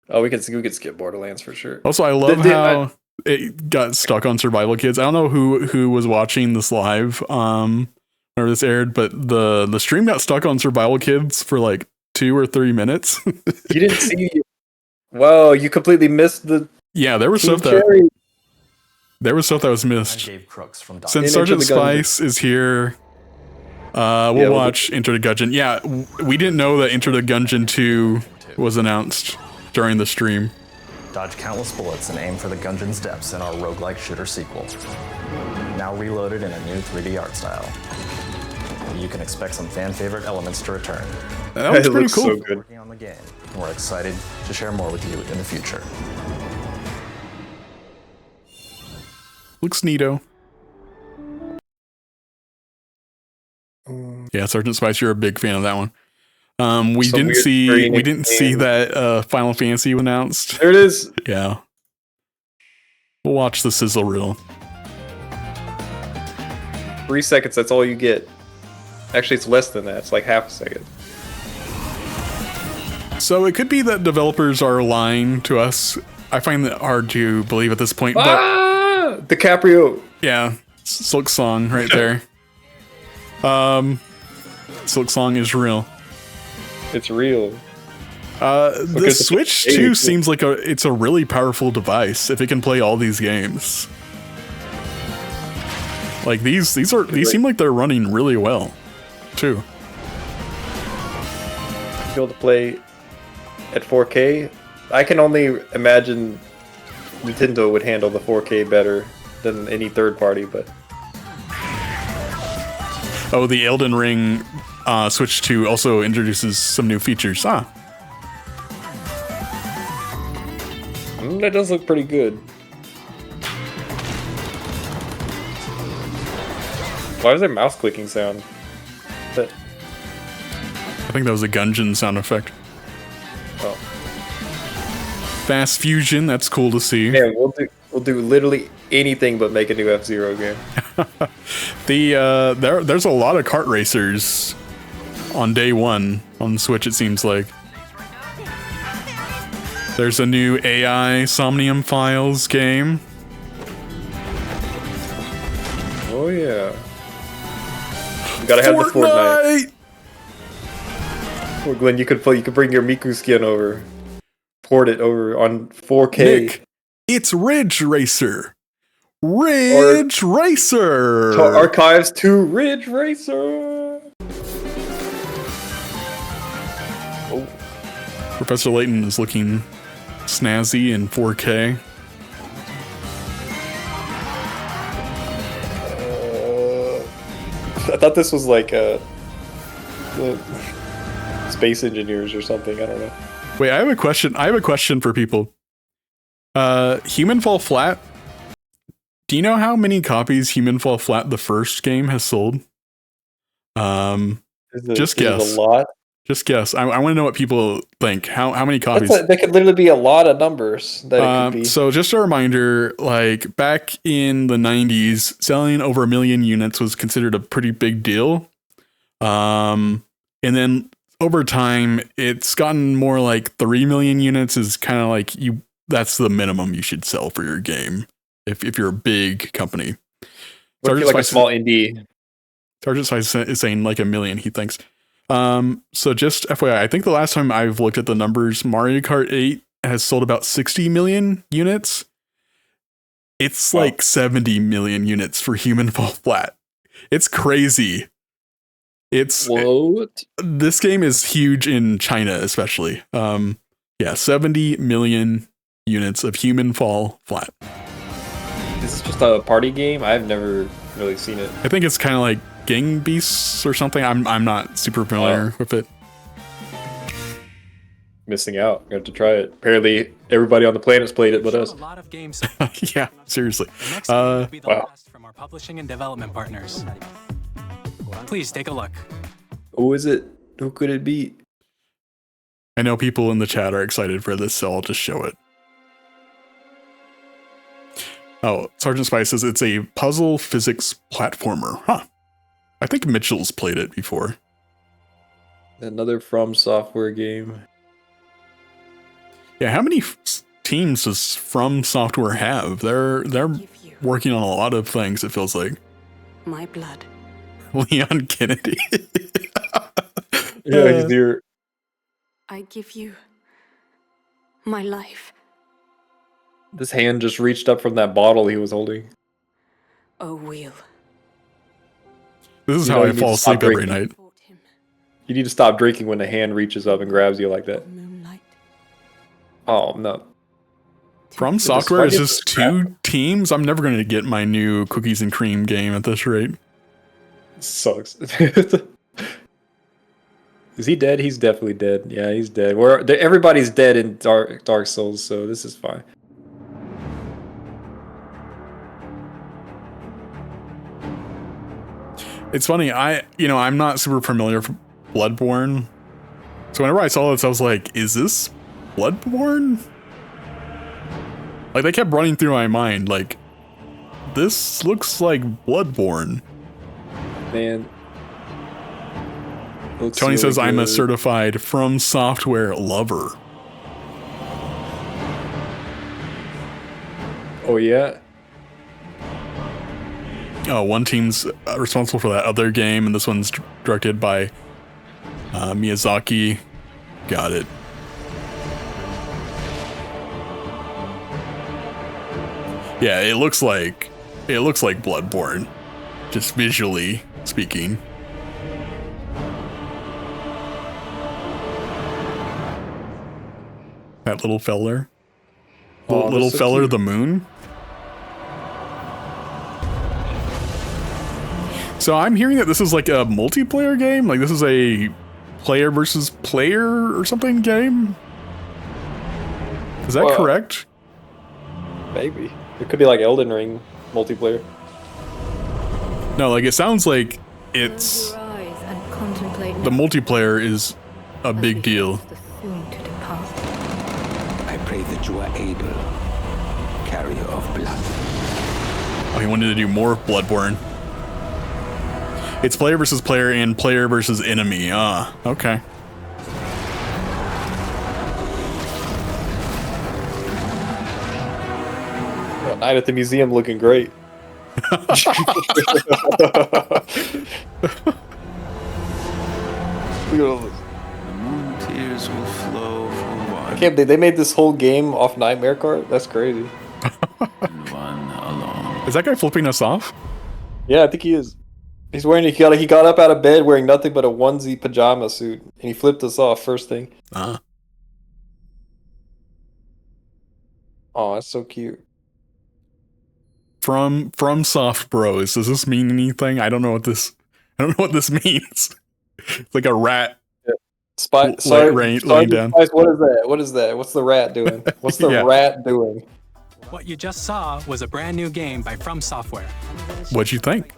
S2: Oh, we could skip Borderlands for sure.
S1: Also, I love how it got stuck on Survival Kids. I don't know who was watching this live whenever this aired, but the stream got stuck on Survival Kids for like 2 or 3 minutes.
S2: You didn't see... Wow, you completely missed the...
S1: Yeah, there was stuff that was missed. Since Sergeant Spice is here, we'll watch Enter the Gungeon. Yeah, we didn't know that Enter the Gungeon 2 was announced during the stream.
S13: Dodge countless bullets and aim for the Gungeon's depths in our roguelike shooter sequel. Now reloaded in a new 3D art style. You can expect some fan favorite elements to return.
S1: That was pretty cool.
S2: So good.
S13: Working on the game. And we're excited to share more with you in the future.
S1: Looks neato. Yeah, Sergeant Spice, you're a big fan of that one. We didn't see that Final Fantasy announced.
S2: There it is.
S1: Yeah. We'll watch the sizzle reel.
S2: 3 seconds, that's all you get. Actually, it's less than that. It's like half a second.
S1: So it could be that developers are lying to us. I find that hard to believe at this point.
S2: But DiCaprio.
S1: Yeah, Silk Song right there. Silk Song is real.
S2: It's real.
S1: The Switch 2 seems like it's a really powerful device if it can play all these games. Like these seem like they're running really well, too.
S2: Be able to play at 4K. I can only imagine Nintendo would handle the 4K better than any third party, but
S1: oh, the Elden Ring Switch 2 also introduces some new features.
S2: That does look pretty good. Why was there mouse clicking sound?
S1: I think that was a Gungeon sound effect.
S2: Oh.
S1: Fast Fusion, that's cool to see.
S2: Yeah, we'll do literally anything but make a new F-Zero game.
S1: There's a lot of kart racers on day one on the Switch, it seems like. There's a new AI Somnium Files game.
S2: Oh yeah. You gotta have the Fortnite. Well, Glenn, you could bring your Miku skin over. Port it over on 4K.
S1: Nick, it's Ridge Racer. Ridge Racer!
S2: Archives to Ridge Racer! Oh.
S1: Professor Layton is looking snazzy in 4K.
S2: I thought this was like space engineers or something. I don't know.
S1: Wait, I have a question for people. Human Fall Flat. Do you know how many copies Human Fall Flat, the first game, has sold? Just guess.
S2: A lot.
S1: Just guess. I want to know what people think. How many copies?
S2: There could literally be a lot of numbers that it could be.
S1: So just a reminder, like back in the 90s, selling over 1 million units was considered a pretty big deal. And then over time, it's gotten more like 3 million units is kind of like that's the minimum you should sell for your game if you're a big company.
S2: What if you're like a small indie?
S1: Sergeant Spice is saying like 1 million, he thinks. So just FYI, I think the last time I've looked at the numbers, Mario Kart 8 has sold about 60 million units. It's like 70 million units for Human Fall Flat. It's crazy. This game is huge in China, especially. 70 million units of Human Fall Flat.
S2: This is just a party game? I've never really seen it.
S1: I think it's kind of like Gang Beasts or something. I'm not super familiar with it.
S2: Missing out. I have to try it. Apparently, everybody on the planet's played it but us.
S3: A lot of games.
S1: Yeah, seriously.
S3: The next game will be the last from our publishing and development partners. Please take a look.
S2: Who is it? Who could it be?
S1: I know people in the chat are excited for this, so I'll just show it. Oh, Sergeant Spice says it's a puzzle physics platformer. Huh. I think Mitchell's played it before.
S2: Another From Software game.
S1: Yeah, how many teams does From Software have? They're working on a lot of things, it feels like.
S11: My blood.
S1: Leon Kennedy.
S2: Yeah, he's here.
S11: I give you my life.
S2: This hand just reached up from that bottle he was holding.
S11: Oh, Wheel.
S1: This is how I fall asleep every night.
S2: You need to stop drinking when the hand reaches up and grabs you like that. Oh, no.
S1: From Software is just 2 teams? I'm never going to get my new Cookies and Cream game at this rate.
S2: Sucks. Is he dead? He's definitely dead. Yeah, he's dead. Everybody's dead in Dark Souls, so this is fine.
S1: It's funny, I'm not super familiar with Bloodborne. So whenever I saw this, I was like, is this Bloodborne? Like, they kept running through my mind, like, this looks like Bloodborne.
S2: Man.
S1: Tony says, I'm a certified From Software lover.
S2: Oh, yeah?
S1: one team's responsible for that other game, and this one's directed by Miyazaki. Got it. Yeah, it looks like Bloodborne, just visually speaking. That little feller. Little feller, the moon. So I'm hearing that this is like a multiplayer game? Like this is a player versus player or something game? Is that correct?
S2: Maybe. It could be like Elden Ring multiplayer.
S1: No, like it sounds like it's... The multiplayer is a big deal.
S14: I pray that you are able, carrier of blood.
S1: Oh, he wanted to do more Bloodborne. It's player versus player and player versus enemy. Ah, okay.
S2: Night at the museum looking great.
S5: The moon tears will flow for one.
S2: I can't believe they made this whole game off Nightmare Cart. That's crazy.
S5: One alone.
S1: Is that guy flipping us off?
S2: Yeah, I think he is. He's wearing. He got up out of bed wearing nothing but a onesie pajama suit, and he flipped us off first thing.
S1: Ah.
S2: Oh, that's so cute.
S1: From Soft Bros. Does this mean anything? I don't know what this means. It's like a rat.
S2: Yeah.
S1: Laying down.
S2: Spice, what is that? What is that? What's the rat doing? What's the rat doing?
S3: What you just saw was a brand new game by From Software.
S1: What'd you think?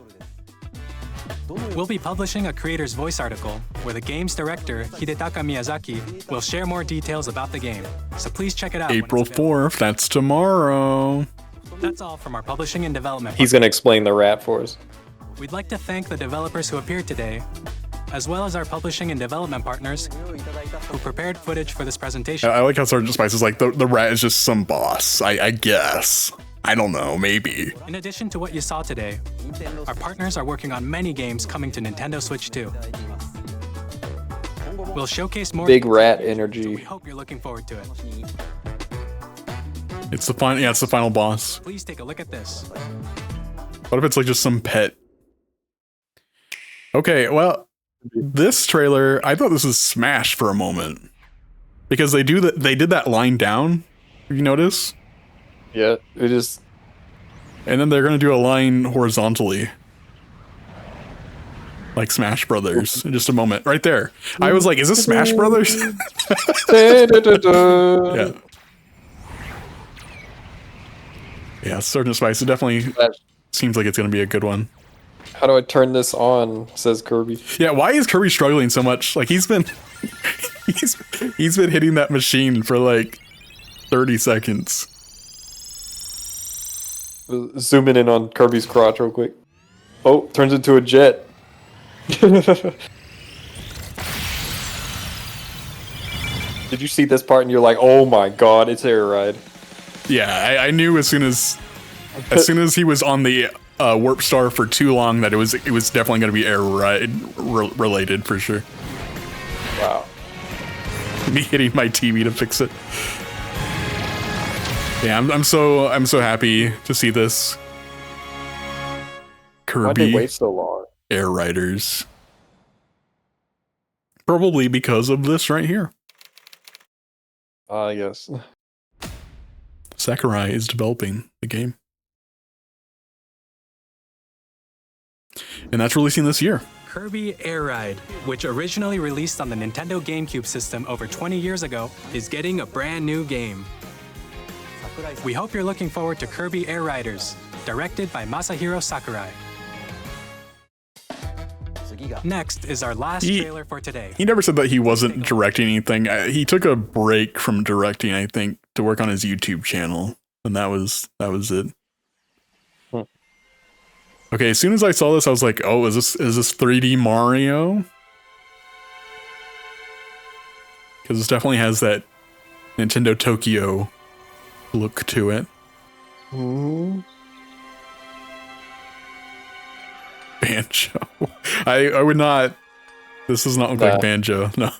S3: We'll be publishing a creator's voice article where the game's director, Hidetaka Miyazaki, will share more details about the game. So please check it out.
S1: April 4th, that's tomorrow.
S3: That's all from our publishing and development.
S2: He's going to explain the rat for us.
S3: We'd like to thank the developers who appeared today, as well as our publishing and development partners who prepared footage for this presentation.
S1: I like how Sergeant Spice is like, the rat is just some boss, I guess. I don't know, maybe.
S3: In addition to what you saw today, our partners are working on many games coming to Nintendo Switch 2. We'll showcase more
S2: big rat energy.
S3: So we hope you're looking forward to it.
S1: It's the final, it's the final boss.
S3: Please take a look at this.
S1: What if it's like just some pet? Okay, well, this trailer, I thought this was Smash for a moment. Because they did that line down, if you notice?
S2: Yeah, it is.
S1: And then they're gonna do a line horizontally. Like Smash Brothers in just a moment. Right there. I was like, is this Smash Brothers? Yeah. Yeah, Sergeant Spice, it definitely seems like it's going to be a good one.
S2: How do I turn this on? Says Kirby.
S1: Yeah, why is Kirby struggling so much? Like he's been he's been hitting that machine for like 30 seconds.
S2: Zooming in on Kirby's crotch real quick. Oh, turns into a jet. Did you see this part and you're like, oh my god, it's Air Ride.
S1: Yeah, I knew as soon as he was on the Warp Star for too long that it was definitely going to be Air Ride related for sure.
S2: Wow.
S1: Me hitting my TV to fix it. Yeah, I'm so happy to see this. Kirby.
S2: Why'd they wait so long?
S1: Air Riders. Probably because of this right here.
S2: Yes.
S1: Sakurai is developing the game. And that's releasing this year.
S3: Kirby Air Ride, which originally released on the Nintendo GameCube system over 20 years ago, is getting a brand new game. We hope you're looking forward to Kirby Air Riders, directed by Masahiro Sakurai. Next is our last trailer for today.
S1: He never said that he wasn't directing anything. He took a break from directing, I think, to work on his YouTube channel, and that was it. Okay, as soon as I saw this, I was like, "Oh, is this 3D Mario?" Because this definitely has that Nintendo Tokyo look to it. Banjo. I would not. This does not look like Banjo. No.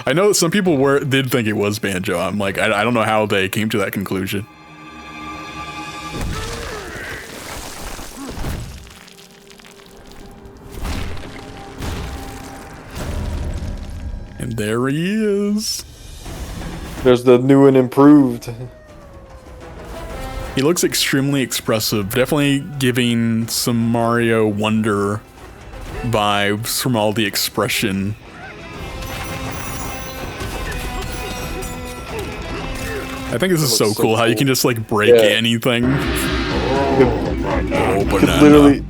S1: I know some people did think it was Banjo. I'm like, I don't know how they came to that conclusion. And there he is.
S2: There's the new and improved.
S1: He looks extremely expressive. Definitely giving some Mario Wonder vibes from all the expression. I think this is so cool how you can just like break anything. Oh, banana.
S2: Literally,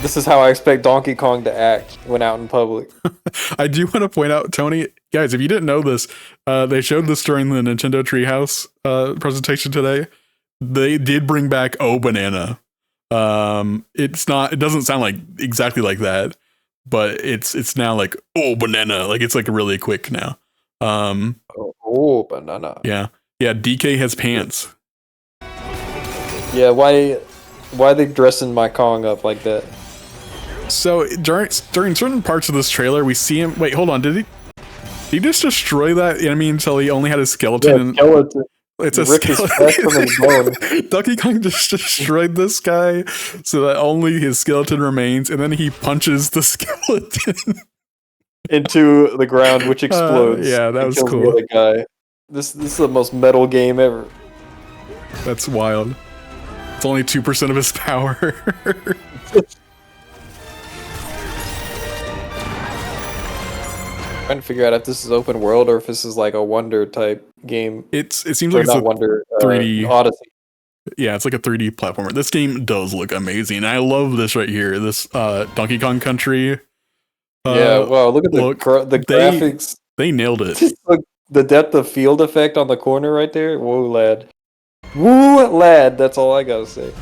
S2: this is how I expect Donkey Kong to act when out in public.
S1: I do want to point out, Tony, guys, if you didn't know this, they showed this during the Nintendo Treehouse presentation today. They did bring back Oh Banana. It doesn't sound like exactly like that, but it's now like Oh Banana. Like it's like really quick now.
S2: Oh Banana.
S1: Yeah. DK has pants.
S2: Yeah, why are they dressing my Kong up like that?
S1: So during certain parts of this trailer, we see him. Wait, hold on. Did he just destroy that enemy until he only had a skeleton?
S2: Yeah, skeleton.
S1: It's a skeleton. Donkey Kong just destroyed this guy so that only his skeleton remains, and then he punches the skeleton
S2: into the ground, which explodes.
S1: Yeah, that was cool.
S2: The other guy. This is the most metal game ever.
S1: That's wild. It's only 2% of his power.
S2: Trying to figure out if this is open world or if this is like a Wonder type game.
S1: It seems like it's a Wonder 3D
S2: Odyssey.
S1: Yeah, it's like a 3D platformer. This game does look amazing. I love this right here. This Donkey Kong Country.
S2: Yeah, wow! Look at the graphics.
S1: They nailed it.
S2: Look, the depth of field effect on the corner right there. Whoa, lad! Woo, lad! That's all I gotta say.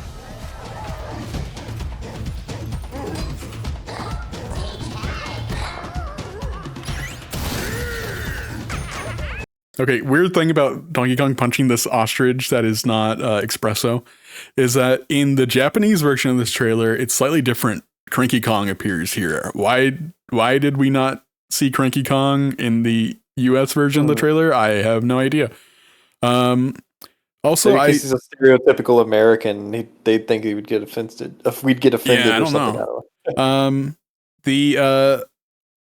S1: Okay, weird thing about Donkey Kong punching this ostrich that is not espresso is that in the Japanese version of this trailer, it's slightly different. Cranky Kong appears here. Why did we not see Cranky Kong in the US version of the trailer? I have no idea. Also,
S2: because he's a stereotypical American, they'd think he would get offended. If we'd get offended,
S1: yeah, I don't know.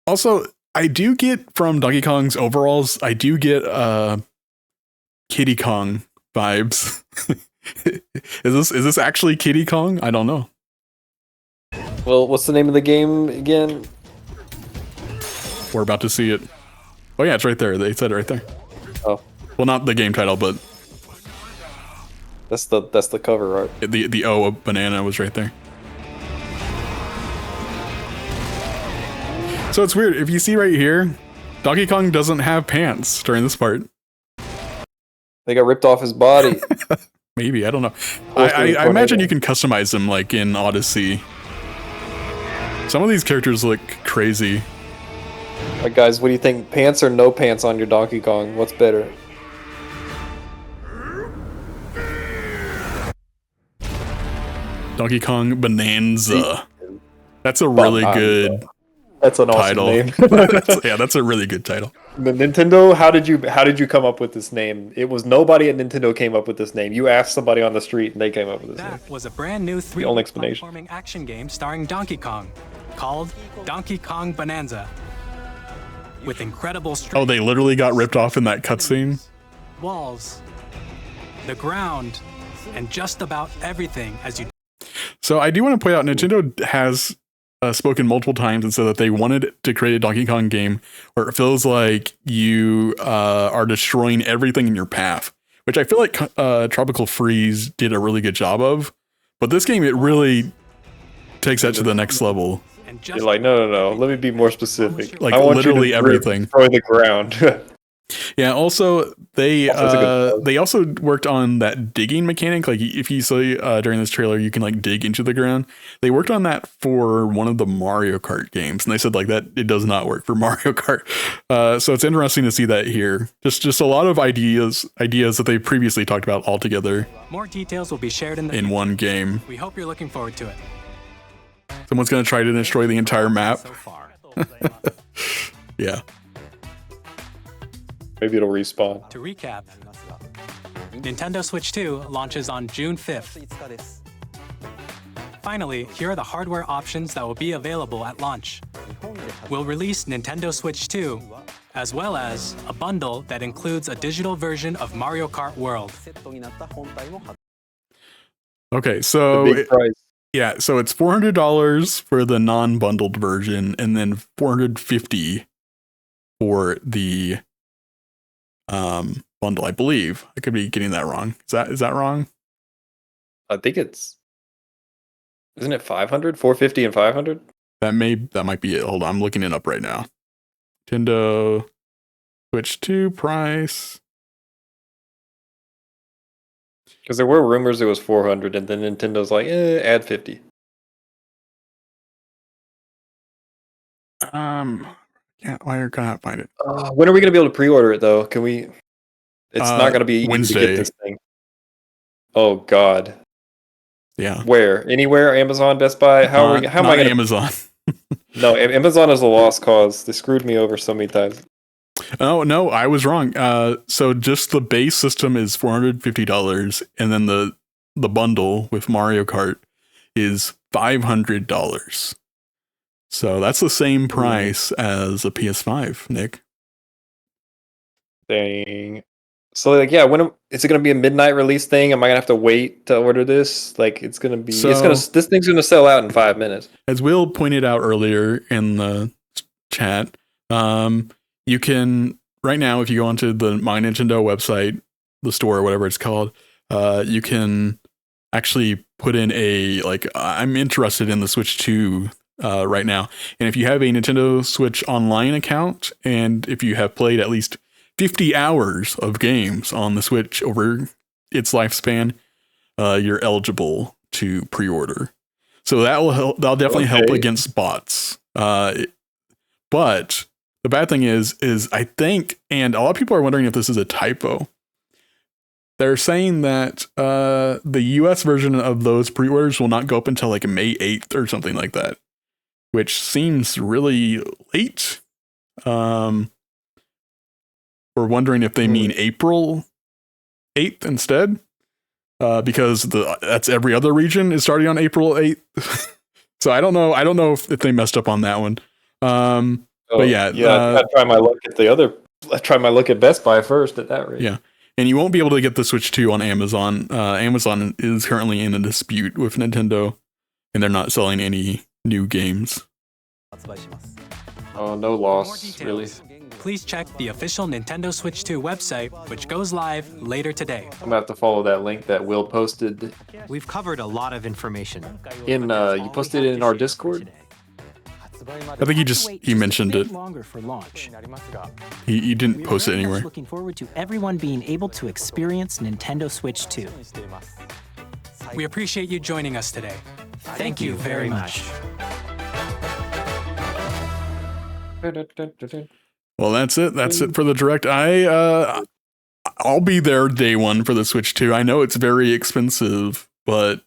S1: Also, I do get from Donkey Kong's overalls, I do get Kiddy Kong vibes. Is this actually Kiddy Kong? I don't know.
S2: Well, what's the name of the game again?
S1: We're about to see it. Oh yeah, it's right there. They said it right there.
S2: Oh.
S1: Well, not the game title, but
S2: that's the cover art.
S1: The O of Banana was right there. So it's weird. If you see right here, Donkey Kong doesn't have pants during this part.
S2: They got ripped off his body.
S1: Maybe, I don't know. I imagine you can customize them like in Odyssey. Some of these characters look crazy.
S2: Like, guys, what do you think? Pants or no pants on your Donkey Kong? What's better?
S1: Donkey Kong Bananza. That's a really good.
S2: That's an awesome
S1: title.
S2: Name.
S1: That's a really good title.
S2: The Nintendo, how did you come up with this name? It was nobody at Nintendo came up with this name. You asked somebody on the street and they came up with this name.
S3: That was a brand new 3D platforming action game starring Donkey Kong called Donkey Kong Bananza. With incredible strength.
S1: Oh, they literally got ripped off in that cutscene?
S3: Walls, the ground, and just about everything as you.
S1: So I do want to point out Nintendo has spoken multiple times and said that they wanted to create a Donkey Kong game where it feels like you are destroying everything in your path, which I feel like Tropical Freeze did a really good job of. But this game, it really takes that to the next level.
S2: You're like, no. Let me be more specific.
S1: Like
S2: I want
S1: literally
S2: you to
S1: everything.
S2: destroy the ground.
S1: Yeah. Also, they
S2: That's a good
S1: they also worked on that digging mechanic. Like if you see during this trailer, you can like dig into the ground. They worked on that for one of the Mario Kart games, and they said like that it does not work for Mario Kart. So it's interesting to see that here. Just a lot of ideas that they previously talked about all together
S3: More details will be shared in the
S1: in one game.
S3: We hope you're looking forward to it.
S1: Someone's gonna try to destroy the entire map.
S3: So far.
S1: Yeah.
S2: Maybe it'll respawn.
S3: To recap, Nintendo Switch 2 launches on June 5th. Finally, here are the hardware options that will be available at launch. We'll release Nintendo Switch 2, as well as a bundle that includes a digital version of Mario Kart World.
S1: Okay, so
S2: Big price.
S1: yeah, so it's $400 for the non-bundled version, and then $450 for the bundle, I believe. I could be getting that wrong. Is that wrong?
S2: I think isn't it 500? 450 and 500?
S1: That might be it. Hold on, I'm looking it up right now. Nintendo Switch 2 price.
S2: Because there were rumors it was 400, and then Nintendo's like, add 50.
S1: Why can't I find it?
S2: When are we gonna be able to pre-order it though? Can we? It's not gonna be easy
S1: Wednesday.
S2: to get this thing. Oh God.
S1: Yeah.
S2: Where? Anywhere? Amazon, Best Buy? How am I gonna?
S1: Amazon?
S2: No, Amazon is a lost cause. They screwed me over so many times.
S1: Oh no, I was wrong. So just the base system is $450, and then the bundle with Mario Kart is $500. So that's the same price as a PS5, Nick.
S2: Dang. So like, yeah, is it gonna be a midnight release thing? Am I gonna have to wait to order this? Like, this thing's gonna sell out in 5 minutes.
S1: As Will pointed out earlier in the chat, you can right now, if you go onto the My Nintendo website, the store, or whatever it's called, you can actually put in I'm interested in the Switch 2 right now. And if you have a Nintendo Switch Online account, and if you have played at least 50 hours of games on the Switch over its lifespan, you're eligible to pre-order. So that'll definitely help against bots. But the bad thing is I think, and a lot of people are wondering if this is a typo. They're saying that the US version of those pre-orders will not go up until like May 8th or something like that, which seems really late. We're wondering if they mean April 8th instead, because that's every other region is starting on April 8th. So I don't know if they messed up on that one. But yeah,
S2: I'd try my luck try my luck at Best Buy first at that rate.
S1: Yeah, and you won't be able to get the Switch 2 on Amazon. Amazon is currently in a dispute with Nintendo, and they're not selling any new games.
S2: Oh, no loss, really.
S3: Please check the official Nintendo Switch 2 website, which goes live later today.
S2: I'm gonna have to follow that link that Will posted.
S4: We've covered a lot of information.
S2: You posted it in our Discord?
S1: I think he mentioned it.
S6: Longer for launch.
S1: He didn't post it anywhere.
S6: Looking forward to everyone being able to experience Nintendo Switch 2.
S3: We appreciate you joining us today. Thank you very much.
S1: Well, that's it. That's it for the Direct. I'll be there day one for the Switch 2. I know it's very expensive, but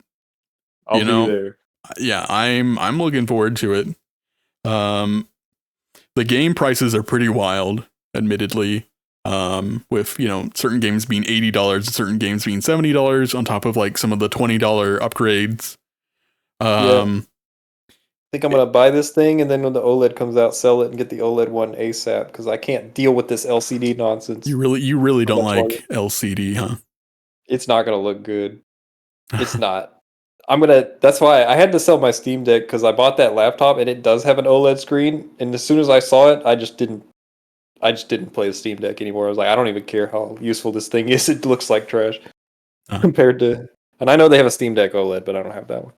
S2: I'll be there.
S1: Yeah, I'm looking forward to it. The game prices are pretty wild, admittedly. With certain games being $80 and certain games being $70 on top of like some of the $20 upgrades.
S2: I think I'm gonna buy this thing, and then when the OLED comes out, sell it and get the OLED one ASAP, because I can't deal with this LCD nonsense.
S1: You really don't like LCD, huh?
S2: It's not gonna look good. It's not. That's why I had to sell my Steam Deck, because I bought that laptop and it does have an OLED screen, and as soon as I saw it, I just didn't play the Steam Deck anymore. I was like, I don't even care how useful this thing is. It looks like trash compared to. And I know they have a Steam Deck OLED, but I don't have that one.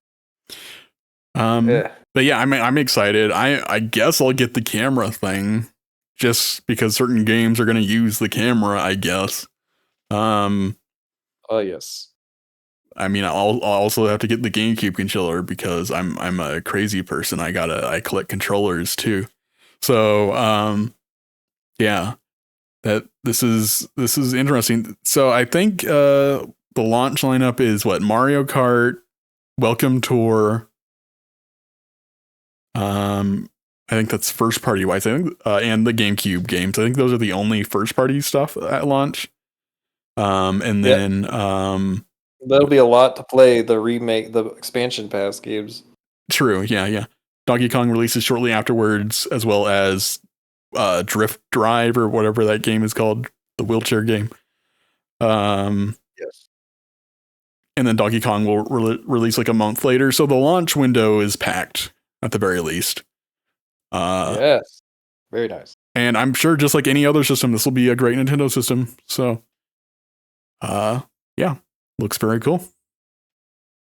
S1: But yeah, I'm excited. I guess I'll get the camera thing just because certain games are going to use the camera, I guess.
S2: Oh yes.
S1: I mean, I'll also have to get the GameCube controller because I'm a crazy person. I collect controllers too. So yeah, that this is interesting. So I think the launch lineup is what? Mario Kart, Welcome Tour. I think that's first party wise. I think and the GameCube games. I think those are the only first party stuff at launch. And then
S2: there'll be a lot to play. The remake, the expansion pass games.
S1: True. Yeah. Donkey Kong releases shortly afterwards, as well as Drift Drive or whatever that game is called, the wheelchair game.
S2: Yes.
S1: And then Donkey Kong will release like a month later. So the launch window is packed at the very least.
S2: Yes. Very nice.
S1: And I'm sure just like any other system, this will be a great Nintendo system. So, yeah, looks very cool.